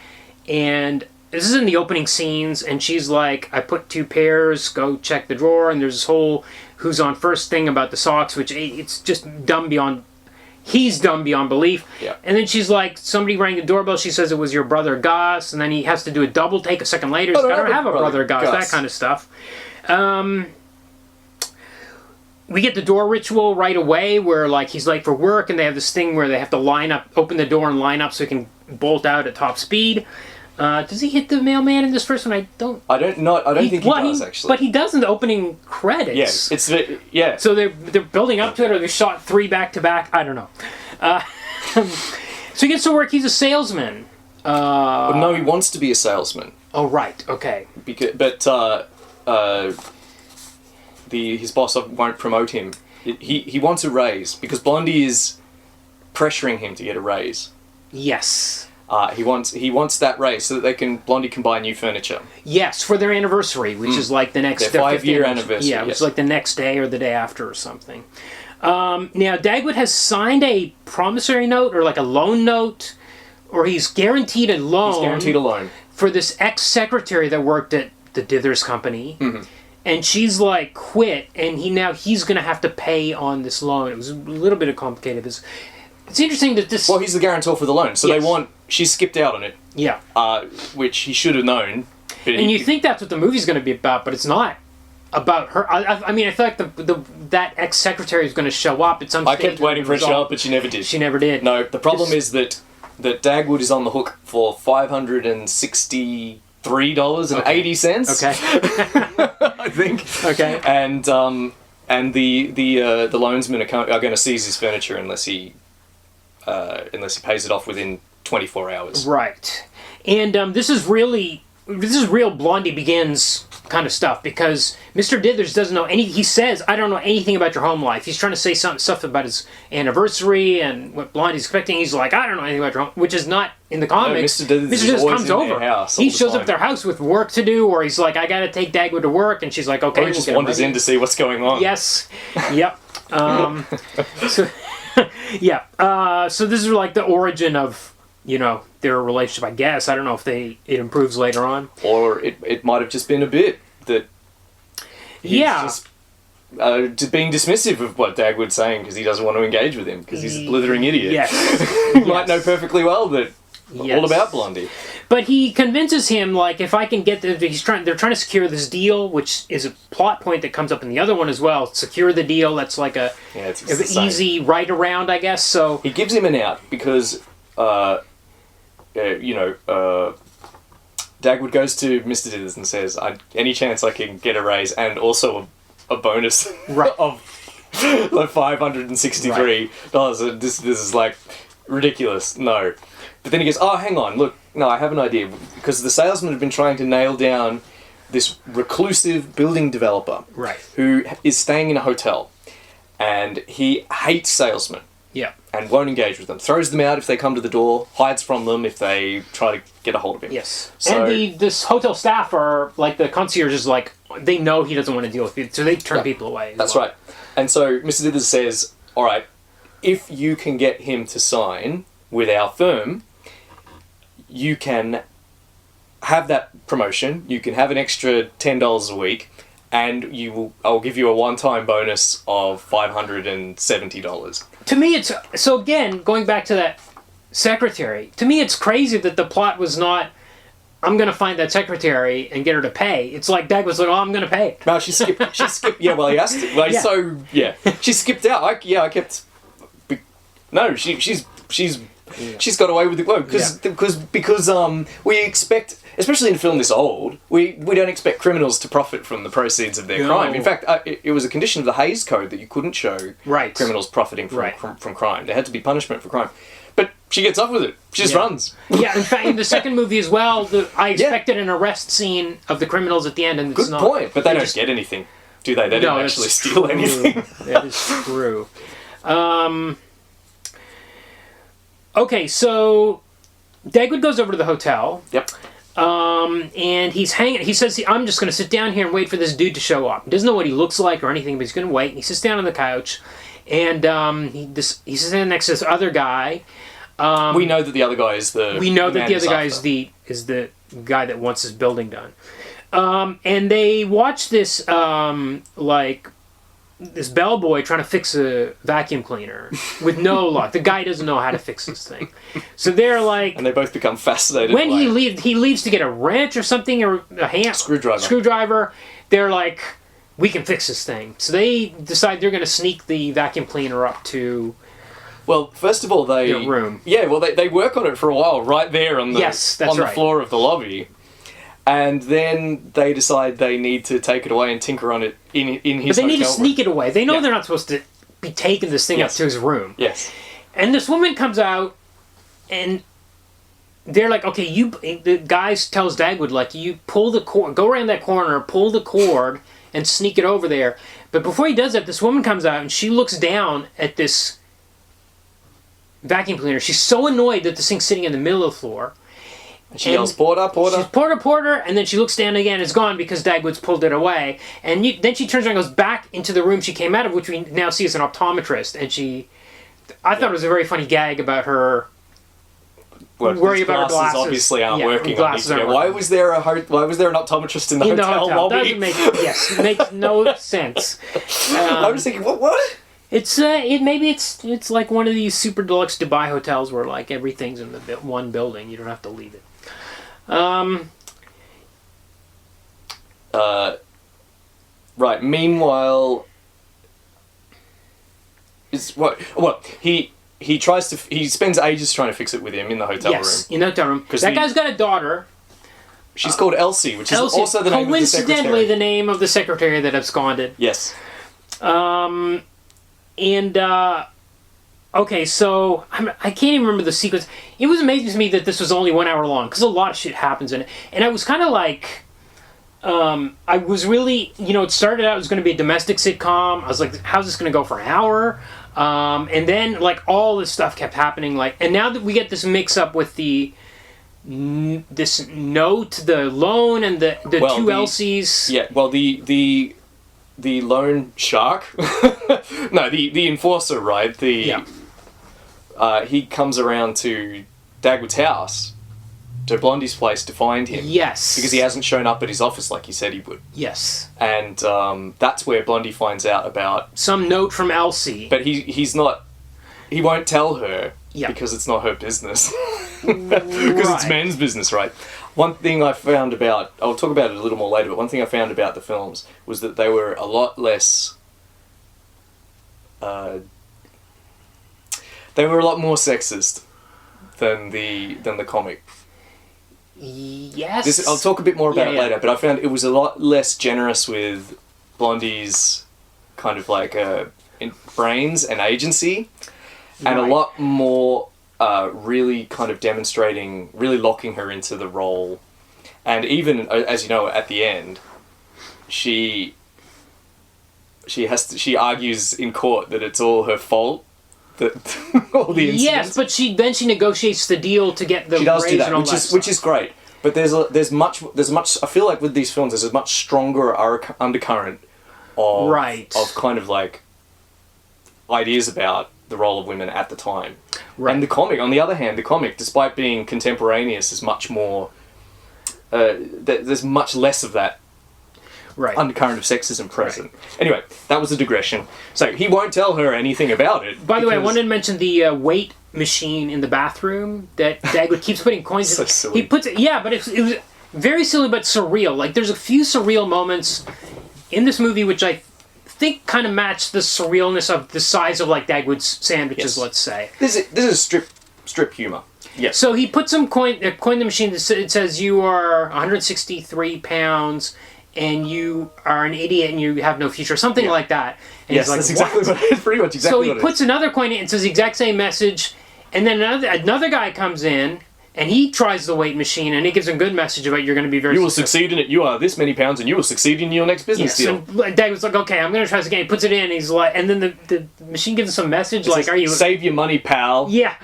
and this is in the opening scenes, and she's like, I put 2 pairs, go check the drawer, and there's this whole who's on first thing about the socks, which it's just dumb beyond, he's dumb beyond belief. Yeah. And then she's like, somebody rang the doorbell, she says it was your brother Gus, and then he has to do a double take a second later, he's like, I don't have a brother Gus, that kind of stuff. We get the door ritual right away where he's late for work and they have this thing where they have to open the door and line up so he can bolt out at top speed. Does he hit the mailman in this first one? I don't think he does, actually. But he does in the opening credits. Yeah, So they're building up to it, or they shot 3 back to back. I don't know. So he gets to work. He's a salesman. No, he wants to be a salesman. Oh, right. Okay. His boss won't promote him. He wants a raise because Blondie is pressuring him to get a raise. Yes. He wants that raise so that Blondie can buy new furniture. Yes, for their anniversary, which is like the next... Their 5-year anniversary. Yeah, which is like the next day or the day after or something. Now, Dagwood has signed a promissory note or like a loan note, or he's guaranteed a loan. He's guaranteed a loan. For this ex-secretary that worked at the Dithers Company. Mm-hmm. And she's like quit, and he's going to have to pay on this loan. It was a little bit complicated. It's interesting that this... Well, he's the guarantor for the loan, so she skipped out on it. Yeah. Which he should have known. And you think that's what the movie's going to be about, but it's not about her. I mean, I feel like that ex-secretary is going to show up at some stage. I kept waiting for her to show up, but she never did. She never did. No, the problem is that Dagwood is on the hook for $563.80. Okay. I think. Okay. And the loansmen are going to seize his furniture unless he pays it off within 24 hours. Right. And this is real Blondie Begins kind of stuff, because Mr. Dithers doesn't know any. He says, I don't know anything about your home life. He's trying to say stuff about his anniversary and what Blondie's expecting. He's like, I don't know anything about your home, which is not in the comics. No, Mr. Dithers comes over. He shows up at their house with work to do, or he's like, I got to take Dagwood to work, and she's like, okay. Or he just wanders in to see what's going on. Yes. Yep. So this is like the origin of, their relationship, I guess. I don't know if it improves later on. Or it might have just been a bit that he's just being dismissive of what Dagwood's saying because he doesn't want to engage with him because he's a blithering idiot. Yes. He might know perfectly well that all about Blondie. But he convinces him, if I can get they're trying to secure this deal, which is a plot point that comes up in the other one as well. Secure the deal. That's like it's an easy right around, I guess. So he gives him an out because Dagwood goes to Mr. Dithers and says, any chance I can get a raise and also a bonus of like $563. Right. This is like ridiculous. No. But then he goes, oh, hang on, look, no, I have an idea. Because the salesman had been trying to nail down this reclusive building developer who is staying in a hotel. And he hates salesmen. Yeah. And won't engage with them. Throws them out if they come to the door, hides from them if they try to get a hold of him. Yes. So, and this hotel staff are, the concierge is they know he doesn't want to deal with it, so they turn people away. That's right. And so Mr. Dithers says, all right, if you can get him to sign with our firm, you can have that promotion, you can have an extra $10 a week, and I'll give you a one-time bonus of $570. To me, it's... So again, going back to that secretary, to me it's crazy that the plot was not, I'm going to find that secretary and get her to pay. It's like Dag was like, oh, I'm going to pay it. No, she skipped. Yeah, well, he asked it. Well, Yeah. so yeah, she skipped out. I kept. No, she's got away with it. Well, because we expect, especially in a film this old, we don't expect criminals to profit from the proceeds of their crime. In fact, it was a condition of the Hays Code that you couldn't show criminals profiting from crime. There had to be punishment for crime. But she gets off with it. She just runs. Yeah, in fact, in the second movie as well, I expected an arrest scene of the criminals at the end, and it's not. Good point, but they don't get anything, do they? They didn't actually steal anything. That is true. Okay, so Dagwood goes over to the hotel. Yep. And he's hanging. He says, I'm just going to sit down here and wait for this dude to show up. He doesn't know what he looks like or anything, but he's going to wait. And he sits down on the couch, and he's sitting next to this other guy. We know that the other guy is the. We know that the other guy is the guy that wants his building done. And they watch this this bellboy trying to fix a vacuum cleaner with no luck. The guy doesn't know how to fix this thing. So they're like... And they both become fascinated. When he leaves to get a wrench or something, or a screwdriver. They're like, we can fix this thing. So they decide they're going to sneak the vacuum cleaner up to... Well, first of all, their room. Yeah, well, they work on it for a while, right there on the the floor of the lobby. And then they decide they need to take it away and tinker on it in his hotel room. But they need to sneak it away. They know they're not supposed to be taking this thing up to his room. Yes. And this woman comes out, and they're like, okay, the guy tells Dagwood, like, you pull the cord, go around that corner, pull the cord, and sneak it over there. But before he does that, this woman comes out, and she looks down at this vacuum cleaner. She's so annoyed that this thing's sitting in the middle of the floor. And she yells, Porter, Porter. She's Porter, and then she looks down again, it's gone because Dagwood's pulled it away. And then she turns around and goes back into the room she came out of, which we now see as an optometrist. And I thought it was a very funny gag about her worry about her glasses. Obviously aren't working. Glasses aren't why was there an optometrist in the hotel lobby? It makes no sense. I was thinking, what? It's it's like one of these super deluxe Dubai hotels where like everything's in the one building. You don't have to leave it. Right. Meanwhile, he spends ages trying to fix it with him in the hotel room. Yes, in the hotel room. That guy's got a daughter. She's called Elsie, which is also the name of the secretary. Coincidentally, the name of the secretary that absconded. Yes. Okay, so I can't even remember the sequence. It was amazing to me that this was only 1 hour long, because a lot of shit happens in it. And I was kind of like, I was really, it started out, it was going to be a domestic sitcom. I was like, how's this going to go for an hour? And then, like, all this stuff kept happening, and now that we get this mix-up with this note, the loan, and the two Elsies. Yeah, well, the loan shark? No, the enforcer, right? He comes around to Dagwood's house, to Blondie's place, to find him. Yes. Because he hasn't shown up at his office like he said he would. Yes. And that's where Blondie finds out about... some note from Elsie. But he's not... He won't tell her Yeah. because it's not her business. Because it's men's business, right? One thing I found about... I'll talk about it a little more later, but one thing I found about the films was that they were a lot less... they were a lot more sexist than the comic. Yes. I'll talk a bit more about it later, but I found it was a lot less generous with Blondie's kind of like brains and agency, and a lot more really kind of demonstrating, really locking her into the role. And even, as you know, at the end, she argues in court that it's all her fault. All the incidents. Yes, but she negotiates the deal to get the she does raise do that, and all which is great. But there's much. I feel like with these films, there's a much stronger undercurrent of kind of like ideas about the role of women at the time. Right. And the comic, on the other hand, despite being contemporaneous, is much more. There's much less of that. undercurrent of sexism present. Anyway, that was a digression. So he won't tell her anything about it. By the way, I wanted to mention the weight machine in the bathroom that Dagwood keeps putting coins in. So silly. He puts it, but it was very silly but surreal. Like, there's a few surreal moments in this movie which I think kind of match the surrealness of the size of, like, Dagwood's sandwiches, let's say. This is strip humor. Yes. So he puts some coin in the machine. It says you are 163 pounds and you are an idiot and you have no future, something like that. And yes, he's like, that's exactly what it is. Pretty much exactly what it is. So he puts another coin in and says the exact same message, and then another guy comes in and he tries the weight machine and he gives a good message about you're going to be very You will succeed in it. You are this many pounds and you will succeed in your next business deal. And Dagwood's like, okay, I'm going to try this again. He puts it in and he's like, and then the machine gives him some message like, are you... Save your money, pal. Yeah.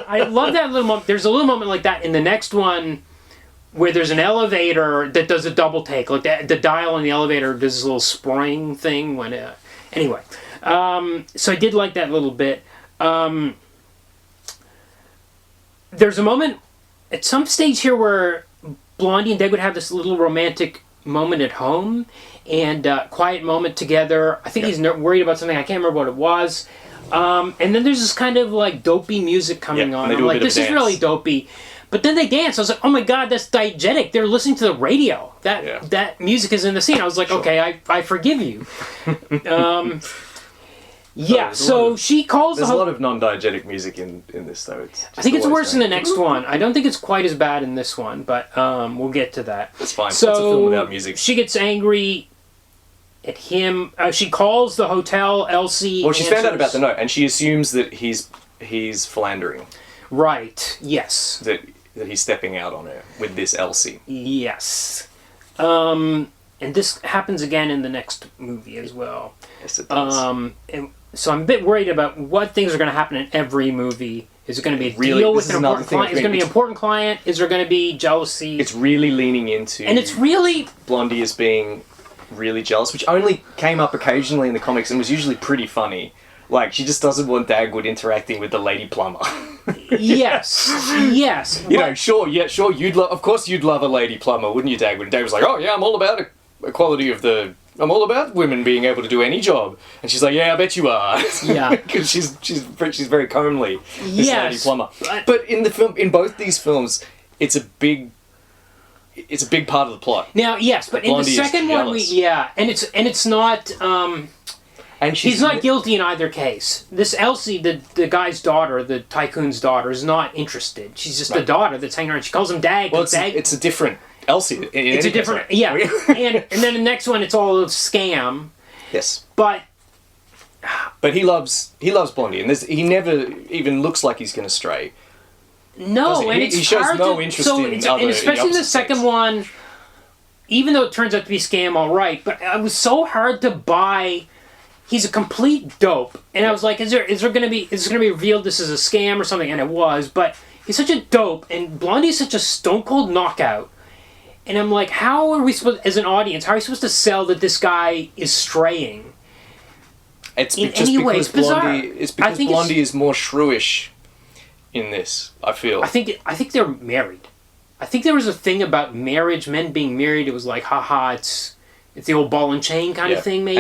I love that little moment. There's a little moment like that in the next one where there's an elevator that does a double take. Like the dial in the elevator does this little spring thing when... Anyway. So I did like that little bit. There's a moment at some stage here where Blondie and Dagwood have this little romantic moment at home and quiet moment together. I think he's worried about something. I can't remember what it was. And then there's this kind of like dopey music coming on. I'm like, this is really dopey. But then they dance. I was like, oh my god, that's diegetic. They're listening to the radio. That music is in the scene. I was like, okay, I forgive you. So she calls... There's a lot of non-diegetic music in this, though. I think it's worse in the next one. I don't think it's quite as bad in this one, but we'll get to that. It's fine. So, it's a film without music. She gets angry at him. She calls the hotel, Elsie... Well, she's found out about the note, and she assumes that he's philandering. Right, yes. That he's stepping out on her with this Elsie. Yes. And this happens again in the next movie as well. Yes, it does. So I'm a bit worried about what things are going to happen in every movie. Is it going to be a deal with an important client? Is it going to be an important client? Is there going to be jealousy? It's really leaning into... And it's really... Blondie as being really jealous, which only came up occasionally in the comics and was usually pretty funny. Like, she just doesn't want Dagwood interacting with the lady plumber. Yes. You know, sure, you'd of course you'd love a lady plumber, wouldn't you, Dagwood? And Dagwood's like, oh yeah, I'm all about equality of the... I'm all about women being able to do any job. And she's like, yeah, I bet you are. Yeah. Because she's very comely, this lady plumber. But in both these films, it's a big part of the plot. Now, yes, but in the second one, and it's not... and he's not guilty in either case. This Elsie, the guy's daughter, the tycoon's daughter, is not interested. She's just the daughter that's hanging around. She calls him Dag. Well, it's a different Elsie. It's a different... Yeah. and then the next one, it's all a scam. Yes. But he loves Blondie, and he never even looks like he's going to stray. No, and he shows no interest in other... And especially in the second one, even though it turns out to be a scam, all right, but it was so hard to buy... He's a complete dope, and I was like, is this going to be revealed this is a scam or something? And it was, but he's such a dope, and Blondie's such a stone cold knockout. And I'm like, how are we supposed, as an audience, how are you supposed to sell that this guy is straying? It's because Blondie is more shrewish in this, I feel. I think they're married. I think there was a thing about marriage, men being married. It was like, haha, it's the old ball and chain kind of thing, maybe.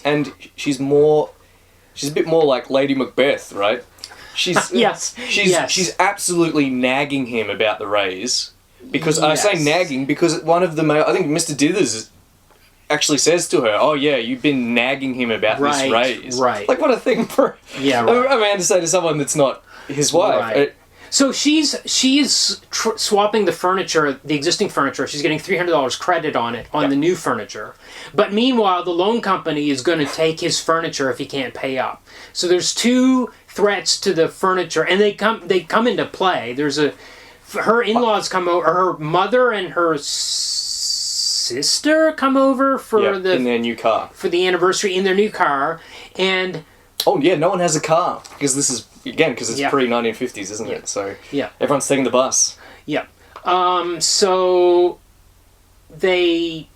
And she's a bit more like Lady Macbeth, right? She's absolutely nagging him about the raise. Because I say nagging because one of them, I think Mr. Dithers actually says to her, "Oh yeah, you've been nagging him about this raise." Right. Like what a thing for a man to say to someone that's not his wife. Right. So she's swapping the furniture, the existing furniture. She's getting $300 credit on it on the new furniture. But meanwhile, the loan company is going to take his furniture if he can't pay up. So there's two threats to the furniture, and they come into play. Her in-laws come over. Her mother and her sister come over in their new car for the anniversary in their new car, and no one has a car because this is because it's pre-1950s, isn't it? So everyone's taking the bus. Yeah. So they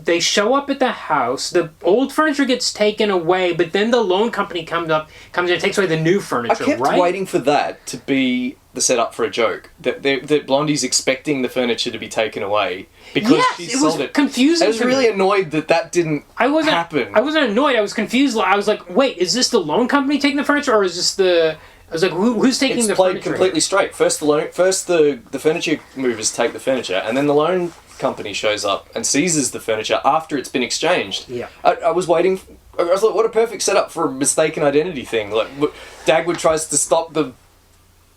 they show up at the house. The old furniture gets taken away, but then the loan company comes in and takes away the new furniture. I kept right? waiting for that to be the setup for a joke. That Blondie's expecting the furniture to be taken away because she sold it. Confusing. I was really annoyed that didn't happen. I wasn't annoyed. I was confused. I was like, wait, is this the loan company taking the furniture, or is this the? I was like, who's taking the furniture? It's played completely straight. First the furniture movers take the furniture, and then the loan company shows up and seizes the furniture after it's been exchanged. Yeah. I was waiting. I was like, what a perfect setup for a mistaken identity thing. Like, Dagwood tries to stop the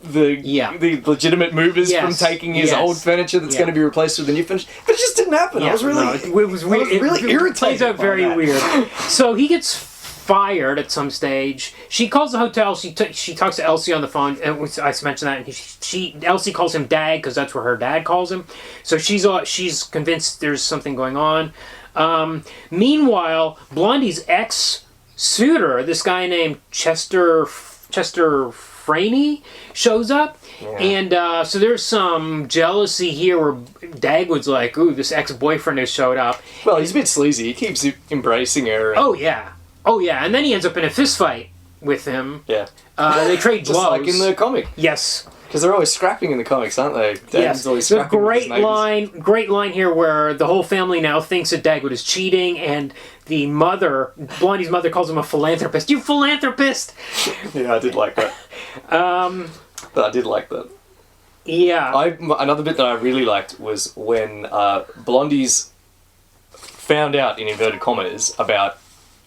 legitimate movers from taking his old furniture that's going to be replaced with the new furniture, but it just didn't happen. I was really, it was weird. I was really irritated. It plays out very weird. So he gets fired at some stage. She calls the hotel. She talks to Elsie on the phone. And I mentioned that. And Elsie calls him Dag because that's what her dad calls him. So she's convinced there's something going on. Meanwhile, Blondie's ex-suitor, this guy named Chester Franey, shows up. Yeah. And so there's some jealousy here where Dagwood's like, ooh, this ex-boyfriend has showed up. Well, he's a bit sleazy. He keeps embracing her. Oh, yeah, and then he ends up in a fist fight with him. Yeah. They trade blows. Just like in the comic. Yes. Because they're always scrapping in the comics, aren't they? Yes. Always There's a scrapping great line here where the whole family now thinks that Dagwood is cheating, and the mother, Blondie's mother, calls him a philanthropist. You philanthropist! Yeah, I did like that. I did like that. Yeah. Another bit that I really liked was when Blondie's found out, in inverted commas, about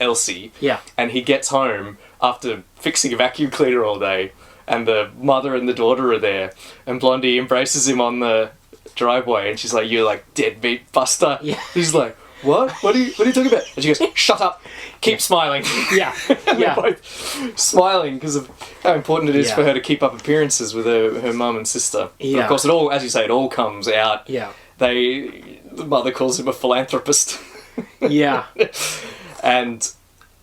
Elsie. Yeah. And he gets home after fixing a vacuum cleaner all day, and the mother and the daughter are there, and Blondie embraces him on the driveway, and she's like, "You're like deadbeat buster." Yeah. He's like, "What? What are you talking about?" And she goes, "Shut up, keep smiling." Yeah. They're both smiling because of how important it is for her to keep up appearances with her mum and sister. Yeah. But of course, it all, as you say, it all comes out. Yeah. The mother calls him a philanthropist. Yeah. And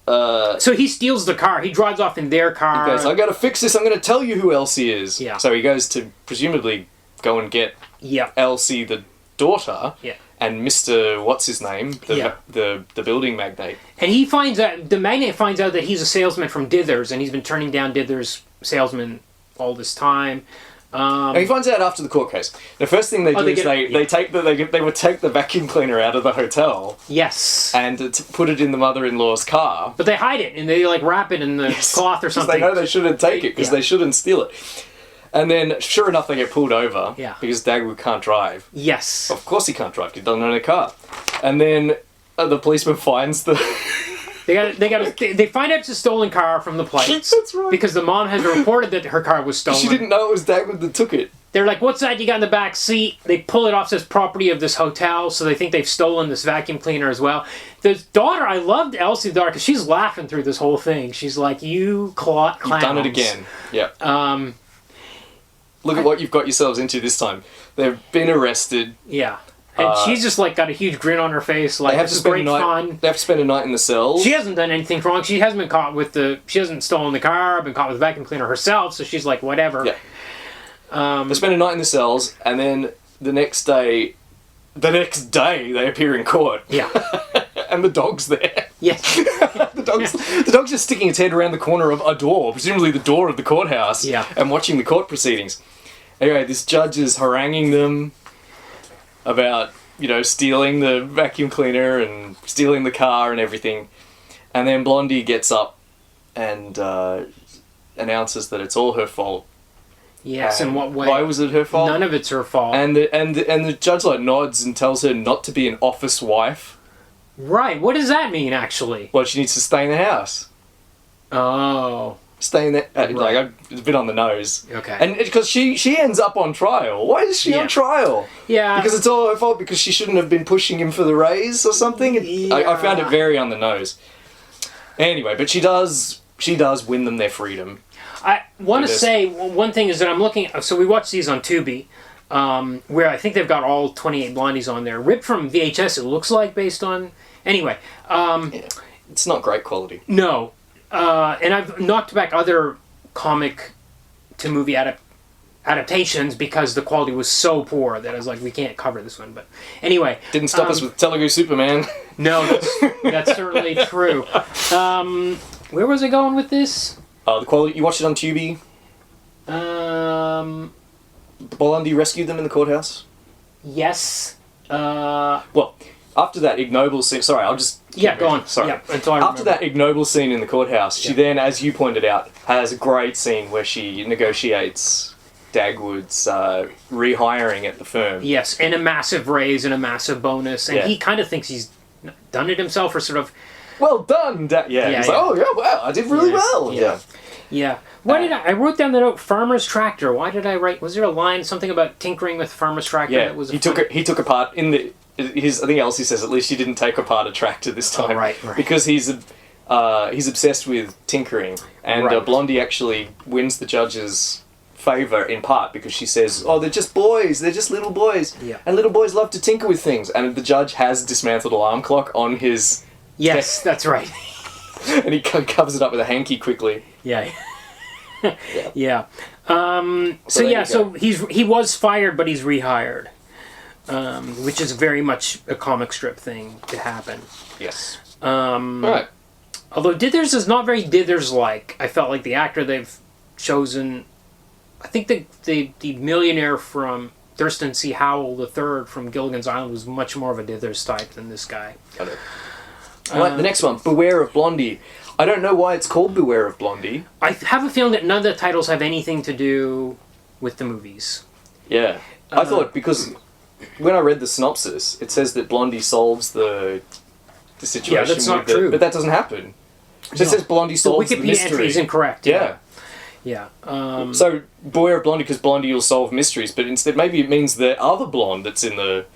so he steals the car. He drives off in their car. He goes, "I gotta fix this. I'm gonna tell you who Elsie is." Yeah. So he goes to presumably go and get Elsie, the daughter. Yeah. And Mr. What's his name? The building magnate. And he finds out, the magnate finds out that he's a salesman from Dithers, and he's been turning down Dithers salesmen all this time. And he finds out after the court case. The first thing they do is they would take the vacuum cleaner out of the hotel. Yes. And put it in the mother-in-law's car. But they hide it, and they like wrap it in the cloth or something. They know they shouldn't take it because they shouldn't steal it. And then, sure enough, they get pulled over because Dagwood can't drive. Yes. Of course he can't drive. He doesn't own a car. And then the policeman finds the... They find out it's a stolen car from the plates. That's right. Because the mom has reported that her car was stolen. She didn't know it was Dagwood that took it. They're like, "What's that you got in the back seat?" They pull it off as property of this hotel, so they think they've stolen this vacuum cleaner as well. The daughter, I loved Elsie the daughter because she's laughing through this whole thing. She's like, "You clowns. You've done it again." Yeah. Look at what you've got yourselves into this time. They've been arrested. Yeah. And she's just like got a huge grin on her face, like this is great fun. They have to spend a night in the cells. She hasn't done anything wrong. She hasn't been caught with she hasn't stolen the car, been caught with the vacuum cleaner herself, so she's like, whatever. Yeah. They spend a night in the cells, and then the next day they appear in court. Yeah. And the dog's there. Yes. the dog's just sticking its head around the corner of a door, presumably the door of the courthouse, and watching the court proceedings. Anyway, this judge is haranguing them about, stealing the vacuum cleaner and stealing the car and everything. And then Blondie gets up and announces that it's all her fault. Yes, in what way? Why was it her fault? None of it's her fault. And the judge nods and tells her not to be an office wife. Right. What does that mean, actually? Well, she needs to stay in the house. Oh. Stay in there. Right. It's a bit on the nose. Okay. And because she ends up on trial. Why is she on trial? Yeah. Because it's all her fault because she shouldn't have been pushing him for the raise or something. Yeah. I found it very on the nose. Anyway, but she does win them their freedom. I want to say one thing is that I'm looking. So we watched these on Tubi, where I think they've got all 28 Blondies on there, ripped from VHS. It looks like based on. Anyway, it's not great quality. No, and I've knocked back other comic to movie adaptations because the quality was so poor that I was like, we can't cover this one. But anyway, didn't stop us with Telugu Superman. No, that's certainly true. Where was I going with this? The quality. You watched it on Tubi. Blondie rescued them in the courthouse. Yes. Well, after that ignoble scene... Sorry, I'll just... Go on. Sorry. Yeah, until I remember. After that ignoble scene in the courthouse, she then, as you pointed out, has a great scene where she negotiates Dagwood's rehiring at the firm. Yes, and a massive raise and a massive bonus. And he kind of thinks he's done it himself, or sort of... Well done, He's like, oh, yeah, wow, I did really well. Yeah. Why did I wrote down the note Farmer's Tractor. Why did I write? Was there a line something about tinkering with Farmer's Tractor? Yeah, that was he took apart in the I think Elsie says at least she didn't take apart a tractor this time. Right. Because he's obsessed with tinkering, and Blondie actually wins the judge's favour in part because she says, "Oh, they're just boys. They're just little boys, and little boys love to tinker with things." And the judge has dismantled alarm clock on his. Yes, that's right. And he covers it up with a hanky quickly. Yeah. Yeah. So he was fired, but he's rehired, which is very much a comic strip thing to happen. Yes. All right. Although Dithers is not very Dithers-like. I felt like the actor they've chosen, I think the millionaire from Thurston C. Howell III from Gilligan's Island was much more of a Dithers type than this guy. Got it. All right, the next one, Beware of Blondie. I don't know why it's called Beware of Blondie. I have a feeling that none of the titles have anything to do with the movies. Yeah. I thought, because when I read the synopsis, it says that Blondie solves the situation. Yeah, that's not true. But that doesn't happen. It says Blondie solves the mystery. The Wikipedia entry is incorrect. Yeah. Yeah. So, Beware of Blondie because Blondie will solve mysteries, but instead maybe it means the other blonde that's in the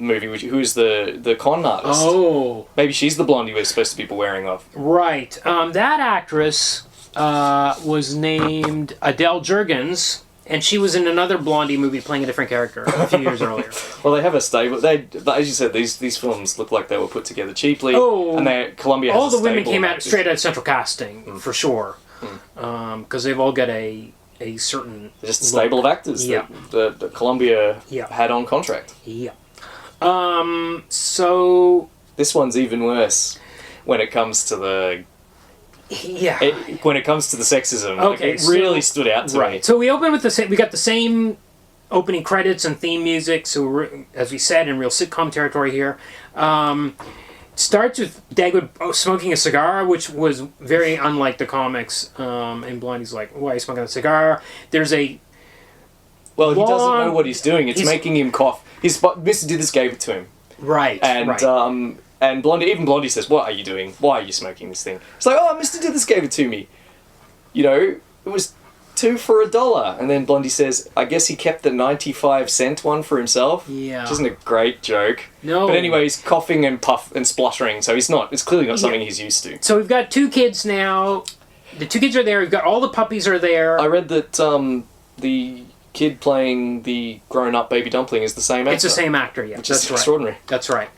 movie, who is the con artist. Oh. Maybe she's the Blondie we're supposed to be bewaring of. Right. That actress was named Adele Jurgens, and she was in another Blondie movie playing a different character a few years earlier. Well, they have a stable. As you said, these films look like they were put together cheaply. Oh, and Columbia has all the women stable came of out actors. straight out of Central Casting for sure, because they've all got a certain just a stable of actors that Columbia had on contract. Yeah. So this one's even worse when it comes to the when it comes to the sexism. Okay, it really stood out to me. So we open with we got the same opening credits and theme music. So we're, as we said, in real sitcom territory here. Starts with Dagwood smoking a cigar, which was very unlike the comics. And Blondie's like, "Why are you smoking a cigar?" There's a Well, he doesn't know what he's doing. It's making him cough. Mr. Dithers gave it to him. Right. And Blondie says, "What are you doing? Why are you smoking this thing?" It's like, "Oh, Mr. Dithers gave it to me. You know, it was $2 for $1." And then Blondie says, "I guess he kept the 95-cent one for himself." Yeah. Which isn't a great joke. No. But anyway, he's coughing and spluttering, so it's clearly not something he's used to. So we've got 2 kids now. The 2 kids are there. We've got all the puppies are there. I read that the kid playing the grown-up baby dumpling is the same actor. It's the same actor, yeah. Which is extraordinary. That's right.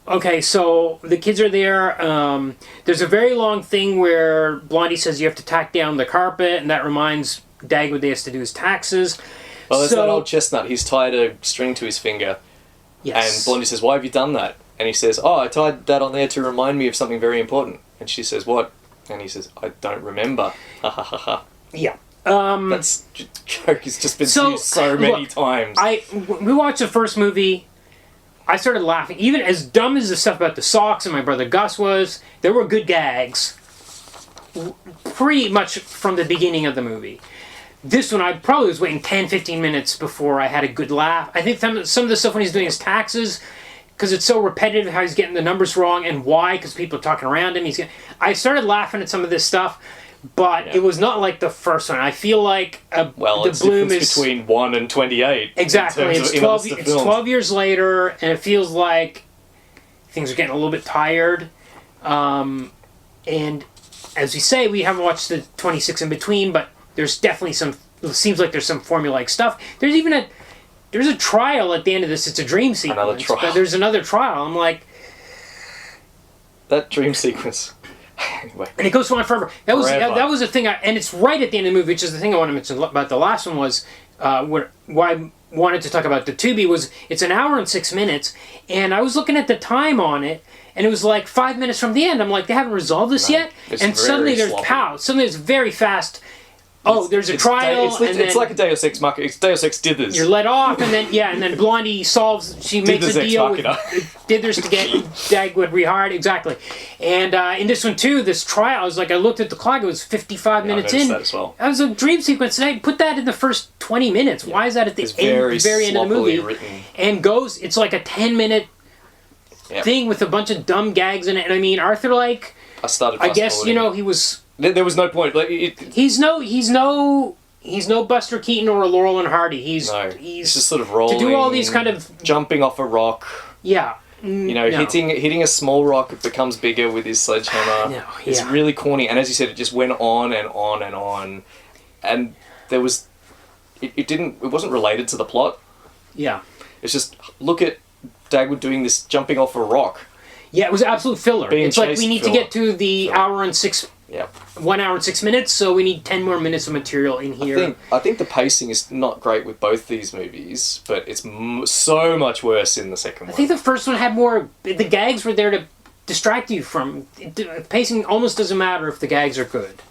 Okay, so the kids are there. There's a very long thing where Blondie says you have to tack down the carpet, and that reminds Dagwood he has to do his taxes. Well, there's that old chestnut. He's tied a string to his finger. Yes. And Blondie says, "Why have you done that?" And he says, "Oh, I tied that on there to remind me of something very important." And she says, "What?" And he says, "I don't remember." Ha ha ha ha. Yeah. That joke has just been used so many times. We watched the first movie. I started laughing. Even as dumb as the stuff about the socks and my brother Gus was, there were good gags pretty much from the beginning of the movie. This one, I probably was waiting 10, 15 minutes before I had a good laugh. I think some of the stuff when he's doing his taxes, because it's so repetitive how he's getting the numbers wrong and why, because people are talking around him. I started laughing at some of this stuff. But it was not like the first one. I feel like the bloom is between 1 and 28. Exactly. It's 12 years later, and it feels like things are getting a little bit tired. And as we say, we haven't watched the 26 in between, but there's definitely it seems like there's some formulaic stuff. There's even there's a trial at the end of this. It's a dream sequence. Another trial. But there's another trial. I'm like, that dream sequence. Anyway. And it goes on forever. That was the thing, and it's right at the end of the movie, which is the thing I want to mention about the last one was, why I wanted to talk about the Tubi was, it's an hour and 6 minutes, and I was looking at the time on it, and it was like 5 minutes from the end. I'm like, they haven't resolved this yet? And suddenly there's pow. Suddenly it's very fast. Oh, there's a trial. It's like a Deus Ex Machina. It's Deus Ex Dithers. You're let off, and then Blondie solves. She makes a deal with Dithers to get Dagwood rehired. Exactly. And in this one too, this trial, I was like, I looked at the clock. It was 55 minutes in. That as well. That was a dream sequence. And I put that in the first 20 minutes. Why is that at the very end of the movie? Written. And it's like a 10-minute thing with a bunch of dumb gags in it. And I mean, Arthur, like, I guess he was. There was no point. Like he's no Buster Keaton or a Laurel and Hardy. He's just sort of rolling to do all these kind of jumping off a rock. Yeah, hitting a small rock, it becomes bigger with his sledgehammer. It's really corny, and as you said, it just went on and on and on, and there was it wasn't related to the plot. Yeah, it's just look at Dagwood doing this jumping off a rock. Yeah, it was absolute filler. It's like we need to get to the hour and 6. Yeah. 1 hour and 6 minutes, so we need 10 more minutes of material in here. I think the pacing is not great with both these movies, but it's so much worse in the second one. I think the first one had more. The gags were there to distract you from. Pacing almost doesn't matter if the gags are good.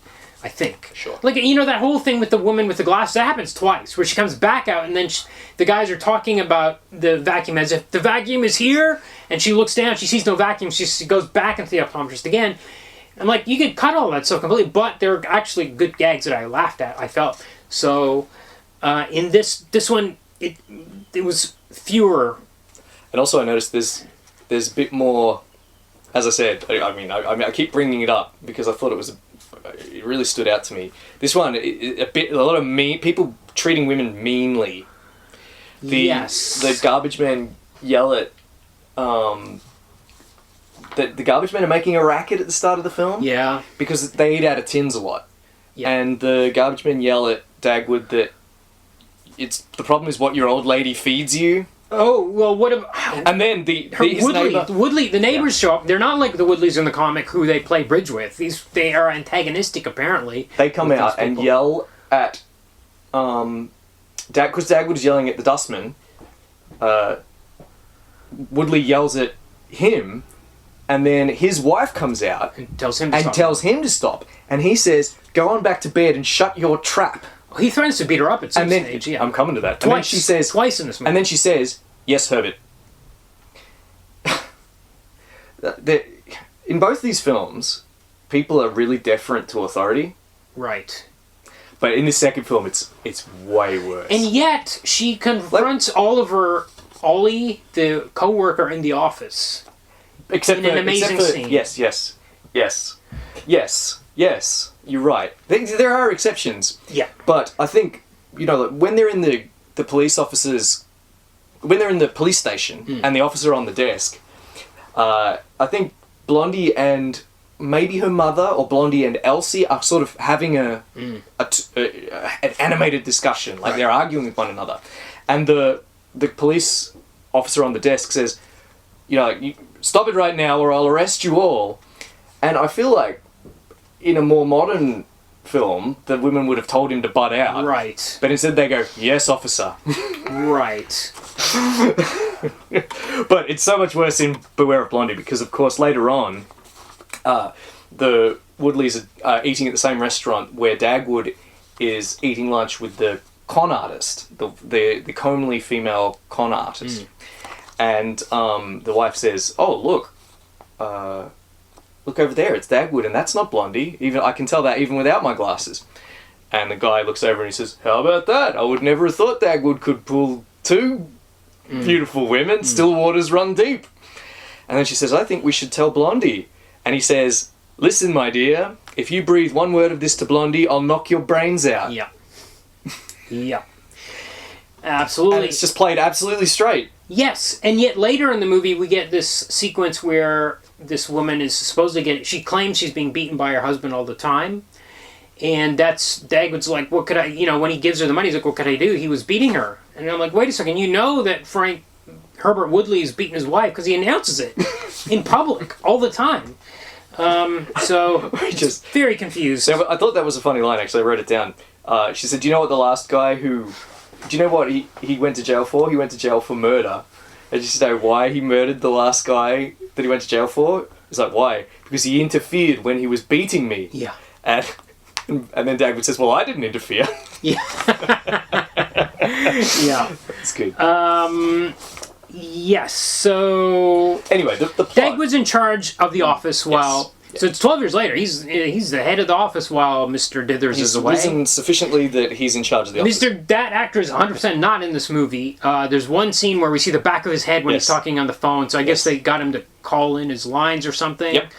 I think. Sure. Like, that whole thing with the woman with the glasses, that happens twice, where she comes back out and then the guys are talking about the vacuum as if the vacuum is here, and she looks down, she sees no vacuum, she goes back into the optometrist again. I'm like, you could cut all that stuff completely, but there are actually good gags that I laughed at, I felt. So, in this one, it was fewer. And also I noticed there's a bit more, as I said, I keep bringing it up because I thought it really stood out to me. This one, a lot of people treating women meanly. The garbage men yell at, the garbage men are making a racket at the start of the film. Yeah. Because they eat out of tins a lot. Yeah. And the garbage men yell at Dagwood that the problem is what your old lady feeds you. Oh, well, what if... And then Woodley, the neighbors show up. They're not like the Woodleys in the comic who they play bridge with. They are antagonistic, apparently. They come out and yell at... because Dagwood is yelling at the dustman. Woodley yells at him... And then his wife comes out and tells him to stop. And he says, "Go on back to bed and shut your trap." Well, he threatens to beat her up at some stage. Yeah, I'm coming to that. Twice. And then she says, twice in this movie. And then she says, "Yes, Herbert." In both these films, people are really deferent to authority. Right. But in the second film, it's way worse. And yet she confronts Ollie, the co-worker in the office. Except an amazing scene. Yes. You're right. There are exceptions. Yeah. But I think, when they're in the police officers... When they're in the police station and the officer on the desk, I think Blondie and maybe her mother, or Blondie and Elsie, are sort of having an animated discussion. Like, they're arguing with one another. And the police officer on the desk says, "Stop it right now or I'll arrest you all." And I feel like in a more modern film, the women would have told him to butt out. Right. But instead they go, "Yes, officer." Right. But it's so much worse in Beware of Blondie because, of course, later on, the Woodleys are eating at the same restaurant where Dagwood is eating lunch with the con artist, the comely female con artist. And the wife says, "Oh, look over there, it's Dagwood, and that's not Blondie. I can tell that even without my glasses." And the guy looks over and he says, "How about that? I would never have thought Dagwood could pull two beautiful women. Still waters run deep." And then she says, "I think we should tell Blondie." And he says, "Listen, my dear, if you breathe one word of this to Blondie, I'll knock your brains out." Yeah. Yeah. Absolutely. And it's just played absolutely straight. Yes, and yet later in the movie we get this sequence where this woman is supposed to she claims she's being beaten by her husband all the time. And Dagwood's like, "What could I," when he gives her the money, he's like, "What could I do? He was beating her." And I'm like, wait a second, that Herbert Woodley is beating his wife because he announces it in public all the time. So Just very confused. So I thought that was a funny line. Actually, I wrote it down. She said, "Do you know what the last guy who? Do you know what he went to jail for? He went to jail for murder." And she said, "Why he murdered the last guy that he went to jail for?" It's like, "Why? Because he interfered when he was beating me." Yeah. And then Dagwood says, "Well, I didn't interfere." Yeah. Yeah. It's good. Yes. So Anyway, the plot. Dagwood's in charge of the office while. So it's 12 years later. He's the head of the office while Mr. Dithers is away. He's risen sufficiently that he's in charge of the office. That actor is 100% not in this movie. There's one scene where we see the back of his head when he's talking on the phone. So I guess they got him to call in his lines or something. Yep.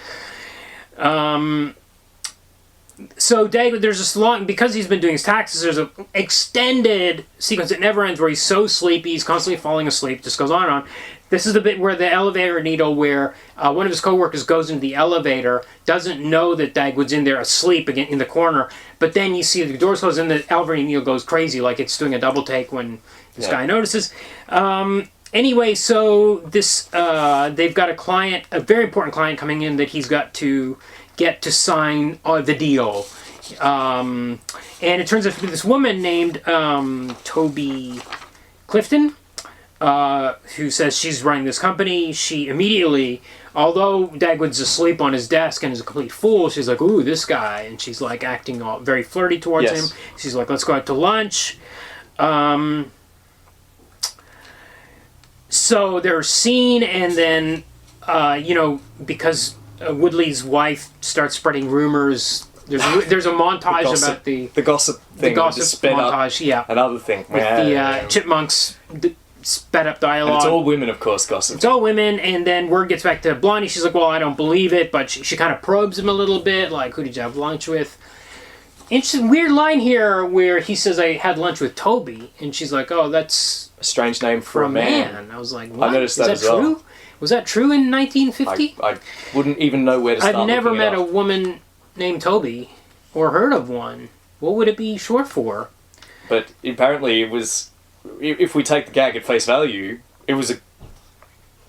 So Dagwood, there's this long, because he's been doing his taxes, there's an extended sequence that never ends where he's so sleepy, he's constantly falling asleep, just goes on and on. This is the bit where the elevator needle, where one of his coworkers goes into the elevator, doesn't know that Dagwood's in there asleep again in the corner, but then you see the doors close and the elevator needle goes crazy, like it's doing a double take when this guy notices. Anyway, so this they've got a client, a very important client coming in that he's got to get to sign the deal. And it turns out to be this woman named Toby Clifton, who says she's running this company. She immediately, although Dagwood's asleep on his desk and is a complete fool, she's like, "Ooh, this guy," and she's like acting all very flirty towards him. She's like, "Let's go out to lunch." So they're seen, and then because Woodley's wife starts spreading rumors. There's a montage about the gossip thing. The gossip montage, Another thing. With the chipmunks sped up dialogue. And it's all women, of course, gossip. It's all women, and then word gets back to Blondie. She's like, "Well, I don't believe it," but she kind of probes him a little bit, like, "Who did you have lunch with?" Interesting, weird line here where he says, "I had lunch with Toby," and she's like, "Oh, that's a strange name for a man." I was like, "What? I noticed that Is as well. True? Was that true in 1950? I wouldn't even know where to start. I've never looking met it a up. woman named Toby, or heard of one. What would it be short for? But apparently it was, if we take the gag at face value, it was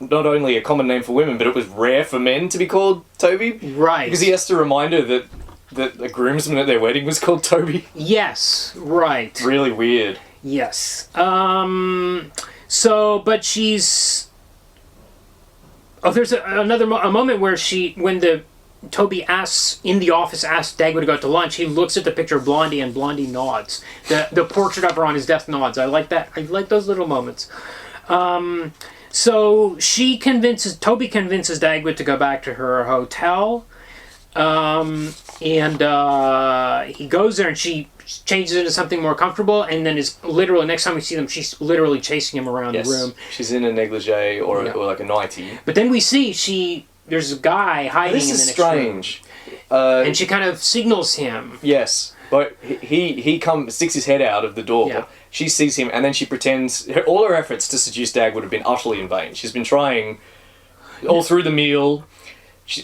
not only a common name for women, but it was rare for men to be called Toby. Right. Because he has to remind her that the groomsman at their wedding was called Toby. Yes, right. Really weird. Yes. But she's... Oh, there's another moment where Toby asks Dagwood to go out to lunch. He looks at the picture of Blondie, and Blondie nods. The portrait of her on his desk nods. I like that. I like those little moments. So Toby convinces Dagwood to go back to her hotel. He goes there, and she changes into something more comfortable, and then is literally, next time we see them, she's literally chasing him around the room. She's in a negligee or like a nightie. But then we see there's a guy hiding in the next room. This is strange. And she kind of signals him. Yes, but he sticks his head out of the door. Yeah. She sees him, and then she pretends... all her efforts to seduce Dagwood have been utterly in vain. She's been trying all through the meal...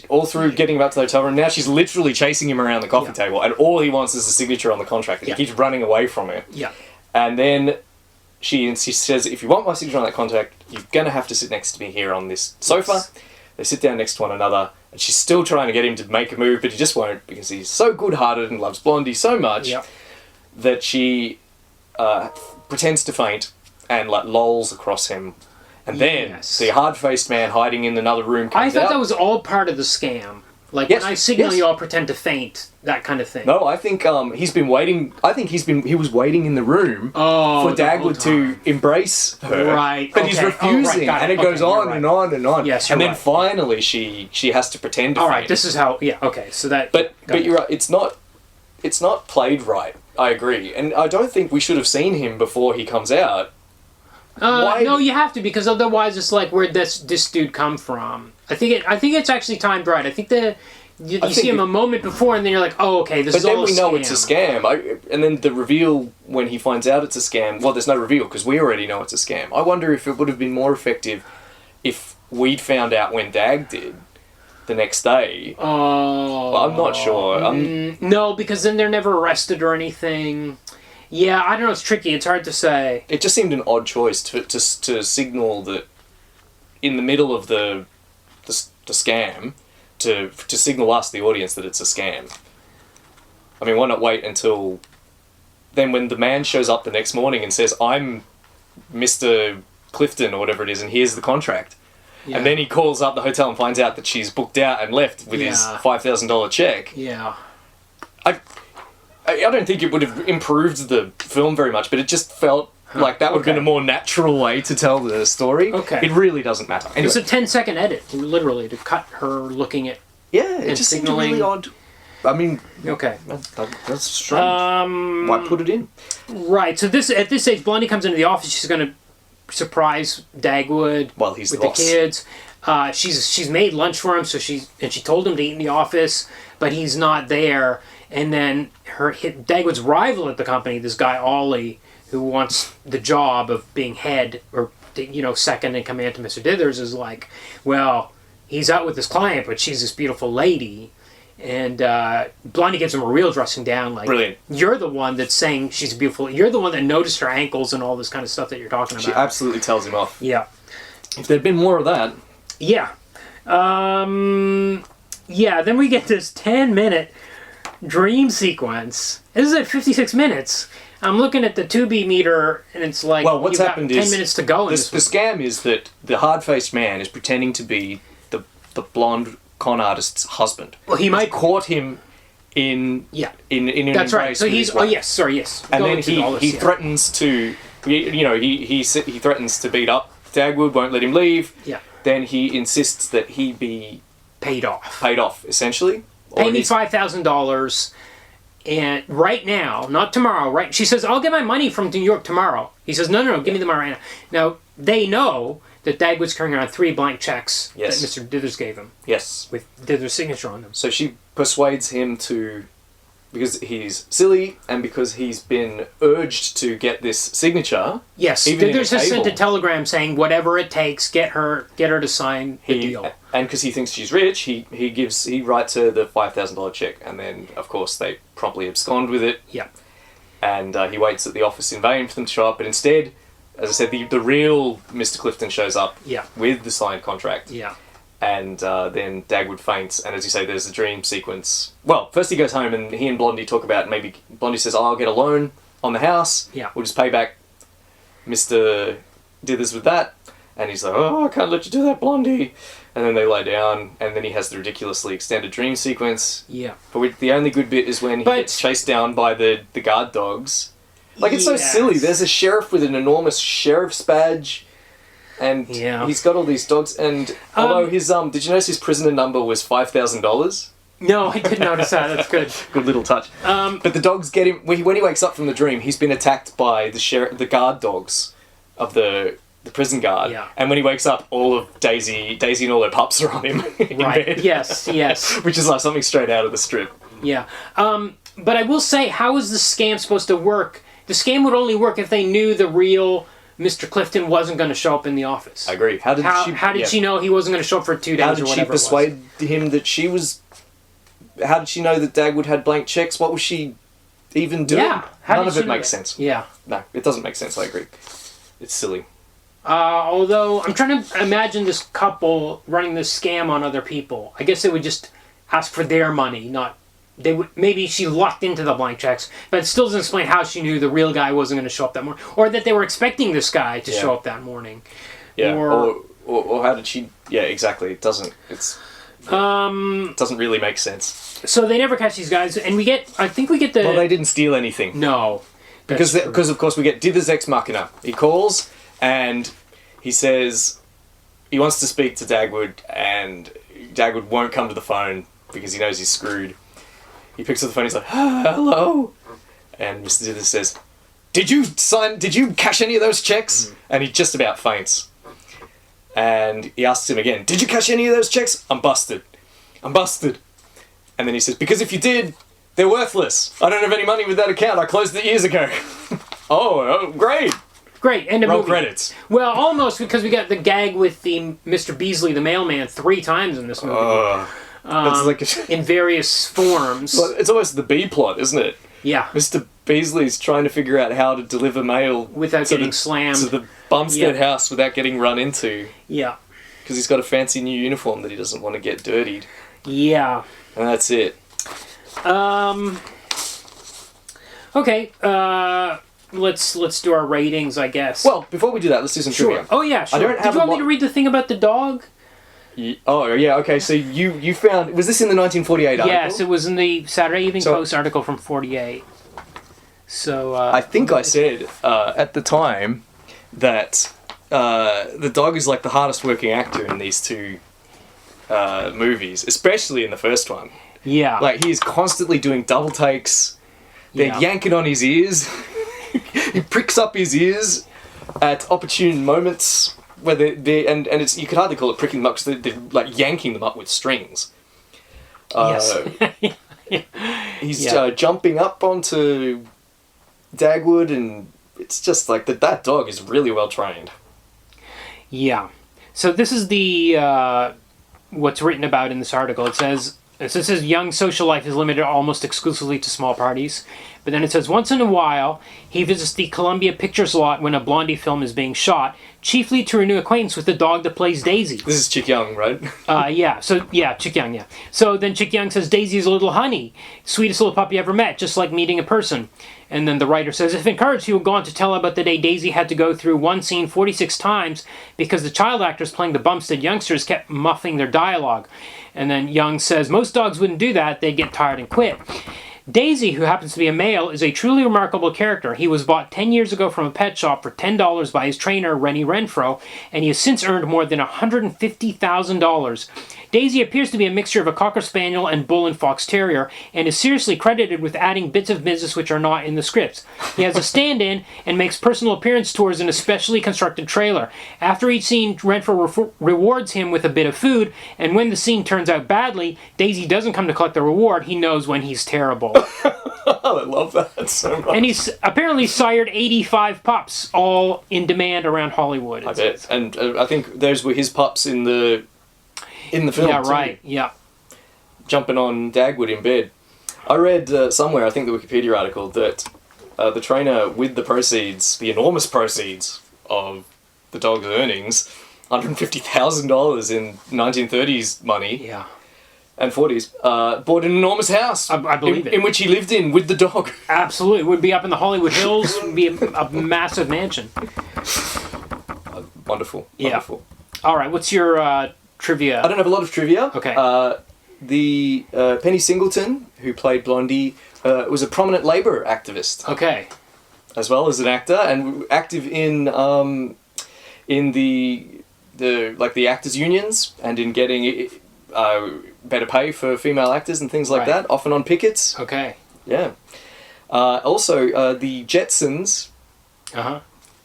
all through getting back to the hotel room. Now she's literally chasing him around the coffee table, and all he wants is a signature on the contract, and he keeps running away from her. Yeah. And then she says, "If you want my signature on that contract, you're going to have to sit next to me here on this sofa." Yes. They sit down next to one another, and she's still trying to get him to make a move, but he just won't, because he's so good-hearted and loves Blondie so much that she pretends to faint and lolls across him. And then the hard-faced man hiding in another room comes out. I thought that was all part of the scam. Like, when I signal you, I'll pretend to faint. That kind of thing. No, I think he's been waiting. I think he was waiting in the room for Dagwood to embrace her. Right. But he's refusing, and it goes on and on and on. Yes, and then finally she has to pretend to faint. All right, this is how... Yeah, okay, so that... But you're right, it's not played right. I agree. And I don't think we should have seen him before he comes out. No, you have to, because otherwise it's like, where'd this dude come from? I think it's actually timed right. I think you see him a moment before, and then you're like, oh, okay, this is all a scam. But then we know it's a scam. And then the reveal when he finds out it's a scam. Well, there's no reveal because we already know it's a scam. I wonder if it would have been more effective if we'd found out when Dag did the next day. Oh, well, I'm not sure. No, because then they're never arrested or anything. Yeah, I don't know. It's tricky. It's hard to say. It just seemed an odd choice to signal that in the middle of the scam to signal us, the audience, that it's a scam. I mean, why not wait until... Then when the man shows up the next morning and says, I'm Mr. Clifton or whatever it is, and here's the contract. Yeah. And then he calls up the hotel and finds out that she's booked out and left with his $5,000 check. Yeah. I don't think it would have improved the film very much, but it just felt like that would have been a more natural way to tell the story. Okay. It really doesn't matter. Anyway. It's a 10-second edit, literally, to cut her looking at... Yeah, it just seemed really odd. I mean, okay, that's strange. Why put it in? Right. So at this stage, Blondie comes into the office. She's going to surprise Dagwood He's with the the kids. She's made lunch for him, she told him to eat in the office, but he's not there. And then Dagwood's rival at the company, this guy Ollie, who wants the job of being head or second in command to Mr. Dithers, is like, well, he's out with his client, but she's this beautiful lady. And Blondie gives him a real dressing down. Like, brilliant. You're the one that's saying she's beautiful. You're the one that noticed her ankles and all this kind of stuff that you're talking about. She absolutely tells him off. Yeah. If there'd been more of that. Yeah. Then we get this 10-minute dream sequence. This is at 56 minutes. I'm looking at the 2B meter, and it's like, well, what's happened is 10 minutes to go. The scam is that the hard-faced man is pretending to be the blonde con artist's husband. Well, he might caught him in an that's right. So he's yes. And then he threatens to, he threatens to beat up Dagwood, won't let him leave. Yeah. Then he insists that he be paid off, essentially. Pay me $5,000, and right now, not tomorrow. Right? She says, "I'll get my money from New York tomorrow." He says, "No, give me the money right now." Now they know that Dagwood's carrying around 3 blank checks that Mr. Dithers gave him. Yes. With Dithers' signature on them. So she persuades him to, because he's silly and because he's been urged to get this signature. Yes, Dithers has sent a telegram saying whatever it takes, get her to sign the deal. And because he thinks she's rich, he writes her the $5,000 check, and then of course they promptly abscond with it. Yeah. And he waits at the office in vain for them to show up, but instead, as I said, the real Mr. Clifton shows up with the signed contract. Yeah. And then Dagwood faints, and as you say, there's a dream sequence. Well, first he goes home, and he and Blondie talk about, maybe Blondie says, I'll get a loan on the house. Yeah. We'll just pay back Mr. Dithers with that. And he's like, I can't let you do that, Blondie. And then they lie down, and then he has the ridiculously extended dream sequence. Yeah. But the only good bit is when he gets chased down by the guard dogs. Like, it's so silly. There's a sheriff with an enormous sheriff's badge, and he's got all these dogs. And although his did you notice his prisoner number was $5,000? No, I did notice that. That's good. Good little touch. But the dogs get him when he wakes up from the dream. He's been attacked by the guard dogs of the prison guard. Yeah. And when he wakes up, all of Daisy and all her pups are on him. In bed. Yes. Which is like something straight out of the strip. Yeah. But I will say, how is the scam supposed to work? The scam would only work if they knew the real Mr. Clifton wasn't going to show up in the office. I agree. How did she know he wasn't going to show up for 2 days or whatever? How did she persuade him that she was... How did she know that Dagwood had blank checks? What was she even doing? Yeah. None of it makes sense. Yeah. No, it doesn't make sense, I agree. It's silly. Although, I'm trying to imagine this couple running this scam on other people. I guess they would just ask for their money, not... Maybe she lucked into the blank checks, but it still doesn't explain how she knew the real guy wasn't going to show up that morning, or that they were expecting this guy to show up that morning. Yeah, or how did she... Yeah, exactly. It doesn't... It doesn't really make sense. So they never catch these guys, and I think we get the... Well, they didn't steal anything. No. Because of course we get Dithers Ex Machina. He calls, and he says he wants to speak to Dagwood, and Dagwood won't come to the phone because he knows he's screwed. He picks up the phone, he's like, hello? And Mr. Dithers says, Did you cash any of those checks? Mm-hmm. And he just about faints. And he asks him again, did you cash any of those checks? I'm busted. And then he says, because if you did, they're worthless. I don't have any money with that account. I closed it years ago. oh, great. Great, end of Roll movie. Credits. Well, almost, because we got the gag with the Mr. Beasley, the mailman, 3 times in this movie. That's like in various forms. Well, it's almost the B plot, isn't it? Yeah. Mr. Beasley's trying to figure out how to deliver mail without getting slammed to the Bumstead house without getting run into. Yeah. Because he's got a fancy new uniform that he doesn't want to get dirtied. Yeah. And that's it. Okay. Let's do our ratings, I guess. Well, before we do that, let's do some trivia. Oh yeah, sure. I don't have Did you want me to read the thing about the dog? Oh yeah, okay. So you found, was this in the 1948 article? Yes, it was in the Saturday Evening Post article from '48. So I think I said at the time that the dog is like the hardest working actor in these two movies, especially in the first one. Yeah. Like, he's constantly doing double takes. They're yanking on his ears. He pricks up his ears at opportune moments where and it's, you could hardly call it pricking them up because they're like yanking them up with strings. Yes. He's jumping up onto Dagwood, and it's just like that dog is really well trained. Yeah. So this is the what's written about in this article. It says Young's social life is limited almost exclusively to small parties. But then it says, once in a while, he visits the Columbia Pictures lot when a Blondie film is being shot, chiefly to renew acquaintance with the dog that plays Daisy. This is Chic Young, right? Chic Young, yeah. So then Chic Young says, Daisy is a little honey, sweetest little puppy ever met, just like meeting a person. And then the writer says, if encouraged, he would go on to tell about the day Daisy had to go through one scene 46 times because the child actors playing the Bumstead youngsters kept muffing their dialogue. And then Young says, most dogs wouldn't do that, they'd get tired and quit. Daisy, who happens to be a male, is a truly remarkable character. He was bought 10 years ago from a pet shop for $10 by his trainer, Rennie Renfro, and he has since earned more than $150,000. Daisy appears to be a mixture of a Cocker Spaniel and Bull and Fox Terrier, and is seriously credited with adding bits of business which are not in the scripts. He has a stand-in and makes personal appearance tours in a specially constructed trailer. After each scene, Renfro rewards him with a bit of food, and when the scene turns out badly, Daisy doesn't come to collect the reward. He knows when he's terrible. I love that so much. And he's apparently sired 85 pups, all in demand around Hollywood. I bet. And I think those were his pups in the film. Yeah, too. right. Yeah. Jumping on Dagwood in bed. I read somewhere, I think the Wikipedia article, that the trainer, with the proceeds, the enormous proceeds of the dog's earnings, $150,000 in 1930s money. Yeah. And 40s, bought an enormous house. I believe it. In which he lived in with the dog. Absolutely. It would be up in the Hollywood Hills. It would be a massive mansion. Wonderful. Yeah. Wonderful. All right. What's your trivia? I don't have a lot of trivia. Okay. The Penny Singleton, who played Blondie, was a prominent Labour activist. Okay. As well as an actor, and active in the actors' unions, and in getting better pay for female actors and things like that, often on pickets. Okay. Yeah. Also, the Jetsons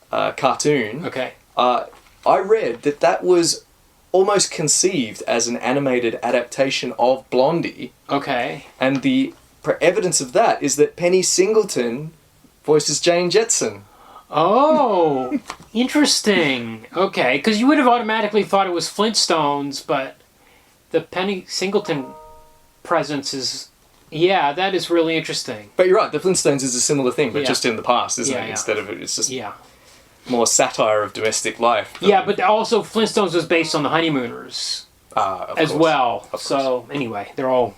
cartoon. Okay. I read that was almost conceived as an animated adaptation of Blondie. Okay. And the evidence of that is that Penny Singleton voices Jane Jetson. Oh, interesting. Okay, because you would have automatically thought it was Flintstones, but the Penny Singleton presence is... Yeah, that is really interesting. But you're right, the Flintstones is a similar thing, but just in the past, isn't it? Instead of it's just more satire of domestic life. Yeah, but also Flintstones was based on the Honeymooners as well. So, anyway, they're all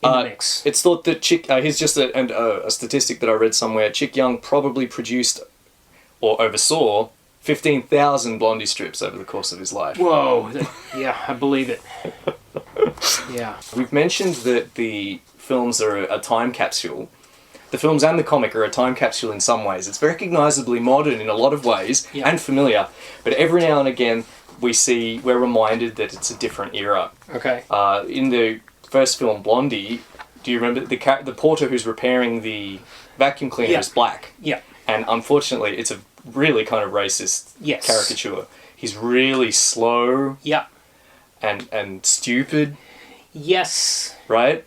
in the mix. It's thought that here's just a statistic that I read somewhere. Chic Young probably produced or oversaw 15,000 Blondie strips over the course of his life. Whoa. Yeah, I believe it. Yeah. We've mentioned that the films are a time capsule. The films and the comic are a time capsule in some ways. It's recognisably modern in a lot of ways and familiar. But every now and again, we're reminded that it's a different era. Okay. In the first film, Blondie, do you remember the porter who's repairing the vacuum cleaner is black? Yeah. And unfortunately, it's a really kind of racist caricature. He's really slow. Yeah. And stupid. Yes. Right?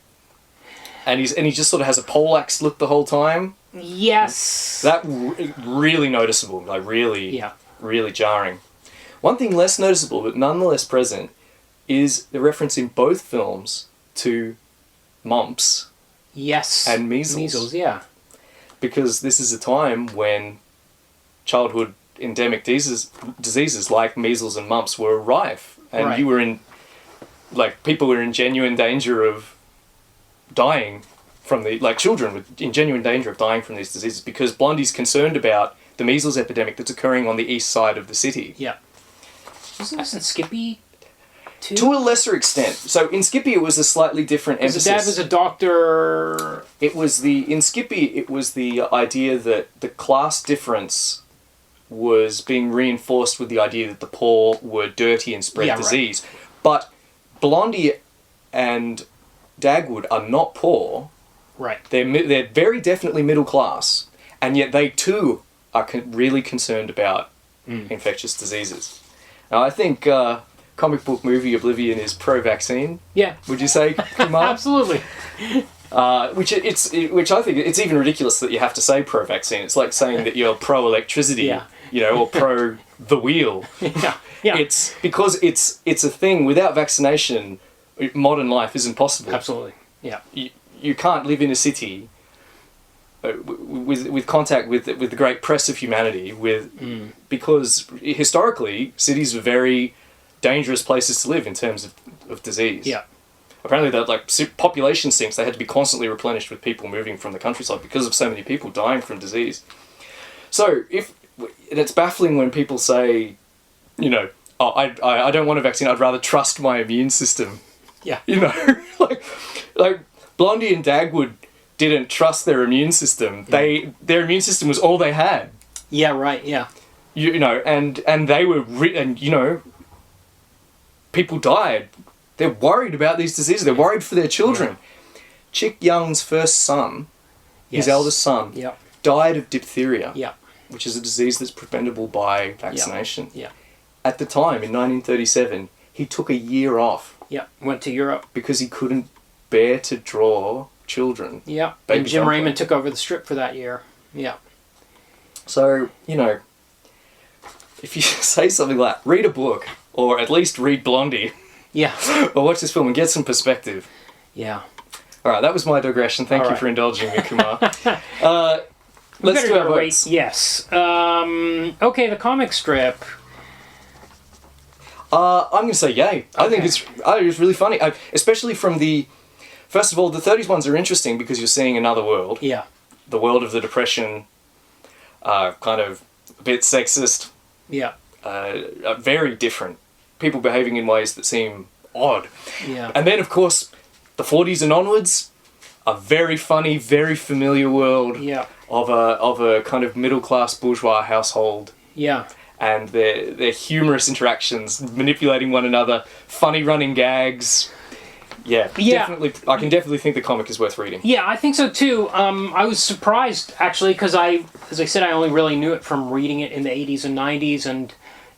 And he just sort of has a poleaxe look the whole time. Yes. That really noticeable, like really jarring. One thing less noticeable, but nonetheless present, is the reference in both films to mumps. Yes. And measles. Measles, yeah. Because this is a time when childhood endemic diseases like measles and mumps were rife. And you were in like people are in genuine danger of dying from children in genuine danger of dying from these diseases because Blondie's concerned about the measles epidemic that's occurring on the east side of the city. Yeah. Wasn't Skippy too? To a lesser extent. So in Skippy, it was a slightly different emphasis. His dad was a doctor. In Skippy, it was the idea that the class difference was being reinforced with the idea that the poor were dirty and spread disease. Right. But Blondie and Dagwood are not poor. Right. They're very definitely middle class, and yet they too are really concerned about infectious diseases. Now, I think comic book movie Oblivion is pro-vaccine. Yeah. Would you say, Kumar? Absolutely. Which I think it's even ridiculous that you have to say pro-vaccine. It's like saying that you're pro-electricity, or pro the wheel. Yeah. It's because it's a thing. Without vaccination, modern life isn't possible. Absolutely. Yeah. You can't live in a city with contact with the great press of humanity because historically cities are very dangerous places to live in terms of disease. Yeah. Apparently, that population sinks. They had to be constantly replenished with people moving from the countryside because of so many people dying from disease. So it's baffling when people say, I don't want a vaccine. I'd rather trust my immune system. Yeah. like Blondie and Dagwood didn't trust their immune system. Their immune system was all they had. Yeah. Right. Yeah. And they were people died. They're worried about these diseases. They're worried for their children. Yeah. Chic Young's first son, his eldest son, died of diphtheria, which is a disease that's preventable by vaccination. Yeah. At the time, in 1937, he took a year off. Yeah, went to Europe. Because he couldn't bear to draw children. Yeah, and Jim Raymond took over the strip for that year. Yeah. So, if you say something like, read a book, or at least read Blondie... Yeah. Or watch this film and get some perspective. Yeah. All right, that was my digression. Thank you for indulging me, Kumar. Let's do our votes. Yes. Okay, the comic strip. I'm going to say yay. Okay. I think it's really funny, especially from the... First of all, the 30s ones are interesting because you're seeing another world. Yeah. The world of the Depression, kind of a bit sexist. Yeah. Very different. People behaving in ways that seem odd. Yeah. And then, of course, the 40s and onwards, a very funny, very familiar world of a kind of middle-class bourgeois household. Yeah. And their humorous interactions, manipulating one another, funny running gags. Yeah. Definitely. I can definitely think the comic is worth reading. Yeah, I think so too. I was surprised, actually, because as I said, I only really knew it from reading it in the 80s and 90s, and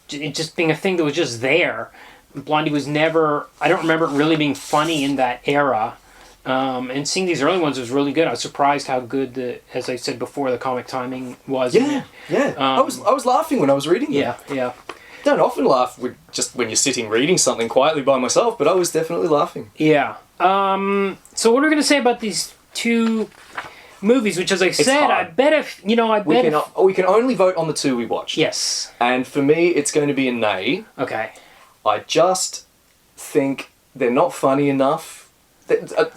it just being a thing that was just there. Blondie was never... I don't remember it really being funny in that era. And seeing these early ones was really good. I was surprised how good, as I said before, the comic timing was. Yeah. I was laughing when I was reading them. Yeah. I don't often laugh just when you're sitting reading something quietly by myself, but I was definitely laughing. Yeah. So what are we going to say about these two movies, which, as I said, I bet if... we can only vote on the two we watched. Yes. And for me, it's going to be a nay. Okay. I just think they're not funny enough. The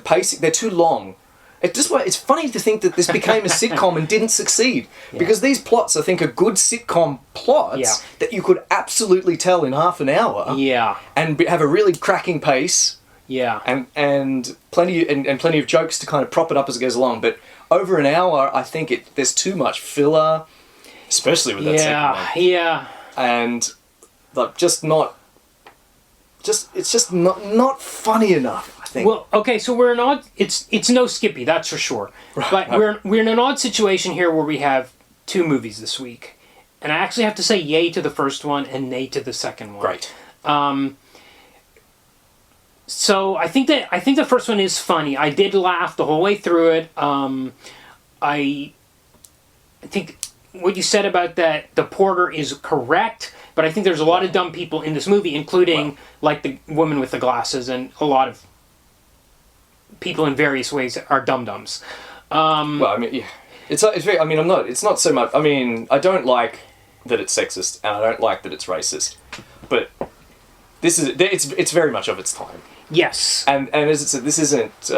pacing, they're too long. It's funny to think that this became a sitcom and didn't succeed. Yeah. Because these plots, I think, are good sitcom plots that you could absolutely tell in half an hour. Yeah. And have a really cracking pace. Yeah. And plenty of jokes to kind of prop it up as it goes along. But over an hour, I think there's too much filler, especially with that second one. Yeah. And it's just not funny enough, I think. Well, okay, so we're in odd... It's no Skippy, that's for sure. Right. But we're in an odd situation here where we have two movies this week. And I actually have to say yay to the first one and nay to the second one. Great. So I think the first one is funny. I did laugh the whole way through it. I think what you said about that the porter is correct, but I think there's a lot of dumb people in this movie, including like the woman with the glasses, and a lot of people in various ways are dum-dums. Well, I mean, yeah. It's very, I mean, it's not so much, I mean, I don't like that it's sexist, and I don't like that it's racist, but it's very much of its time. Yes. And as it said, this isn't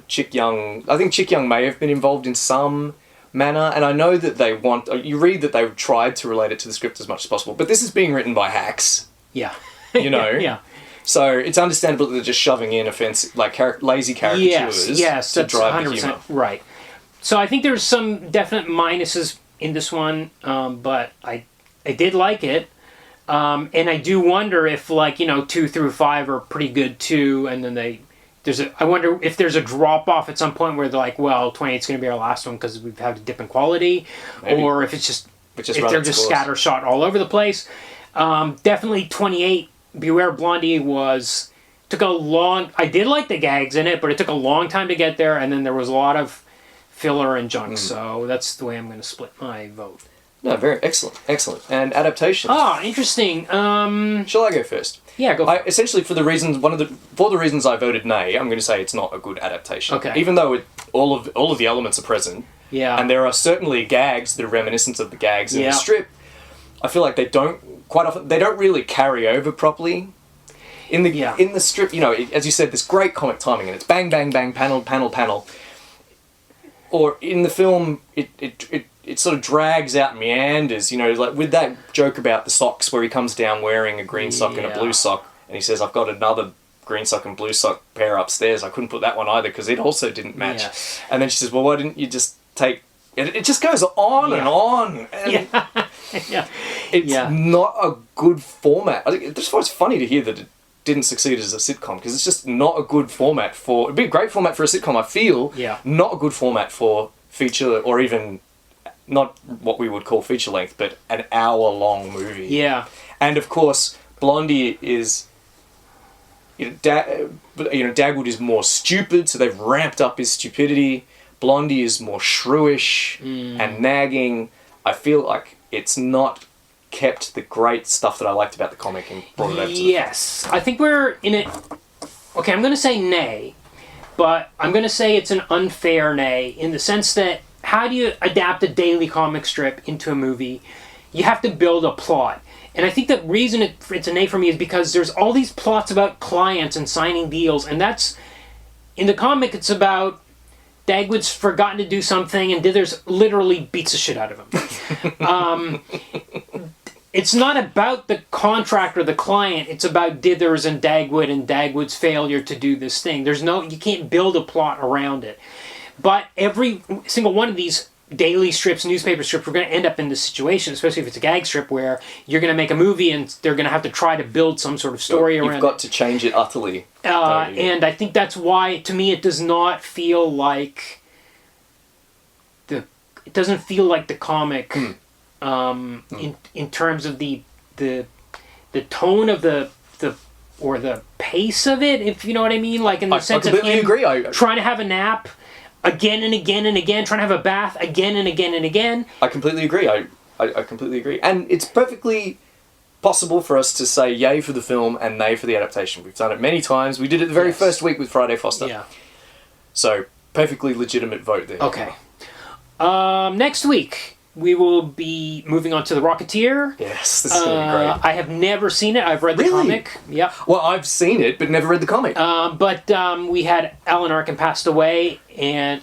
Chic Young. I think Chic Young may have been involved in some manner, and I know that you read that they've tried to relate it to the script as much as possible, but this is being written by hacks. Yeah. You know? Yeah. So it's understandable that they're just shoving in offensive, like lazy caricatures to drive the humour. Right. So I think there's some definite minuses in this one, but I did like it. And I do wonder if, 2 through 5 are pretty good too, and then I wonder if there's a drop off at some point where they're like, well, 28's going to be our last one because we've had a dip in quality, Maybe. or if they're just scattershot all over the place. Definitely 28. Beware Blondie took a long. I did like the gags in it, but it took a long time to get there, and then there was a lot of filler and junk. So that's the way I'm going to split my vote. No, very excellent. And adaptation. Ah, interesting. Shall I go first? Yeah, go. Essentially, for the reasons I voted nay, I'm going to say it's not a good adaptation. Okay. Even though all of the elements are present. Yeah. And there are certainly gags that are reminiscent of the gags in the strip. I feel like they don't really carry over properly. In the strip, as you said, this great comic timing, and it's bang, bang, bang, panel, panel, panel. Or in the film, it sort of drags out, meanders, like with that joke about the socks where he comes down wearing a green sock and a blue sock, and he says, I've got another green sock and blue sock pair upstairs. I couldn't put that one either because it also didn't match. Yes. And then she says, well, why didn't you just take... It just goes on and on. And it's not a good format. I think it's funny to hear that it didn't succeed as a sitcom, because it's just not a good format for... It'd be a great format for a sitcom, I feel. Yeah. Not a good format for feature, or even... Not what we would call feature length, but an hour-long movie. Yeah. And of course, Blondie is... Dagwood is more stupid, so they've ramped up his stupidity. Blondie is more shrewish and nagging. I feel like it's not kept the great stuff that I liked about the comic and brought it over to the Yes. I think we're in it... Okay, I'm going to say nay, but I'm going to say it's an unfair nay in the sense that how do you adapt a daily comic strip into a movie? You have to build a plot. And I think the reason it's a nay for me is because there's all these plots about clients and signing deals, and that's... In the comic, it's about Dagwood's forgotten to do something, and Dithers literally beats the shit out of him. It's not about the contract or the client, it's about Dithers and Dagwood's failure to do this thing. You can't build a plot around it. But every single one of these daily strips, newspaper strips, we're going to end up in this situation, especially if it's a gag strip where you're going to make a movie and they're going to have to try to build some sort of story around it. You've got to change it utterly. And I think that's why, to me, it does not feel like it doesn't feel like the comic in terms of the tone of the pace of it, if you know what I mean, like in the sense of him trying to have a nap again and again and again, trying to have a bath again and again and again. I completely agree. I completely agree. And it's perfectly possible for us to say yay for the film and nay for the adaptation. We've done it many times. We did it the very first week with Friday Foster. Yeah. So, perfectly legitimate vote there. Okay. Next week, we will be moving on to The Rocketeer. Yes, this is going to be great. I have never seen it. I've read the comic. Yep. Well, I've seen it, but never read the comic. But we had Alan Arkin passed away a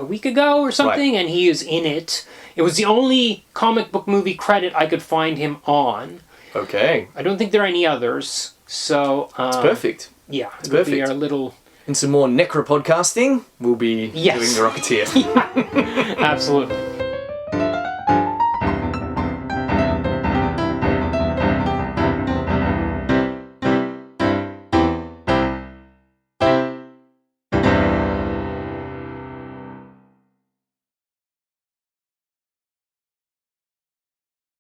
week ago or something, and he is in it. It was the only comic book movie credit I could find him on. Okay. I don't think there are any others, so... it's perfect. Yeah, it's perfect. Be our little... In some more necro podcasting, we'll be doing The Rocketeer. Absolutely.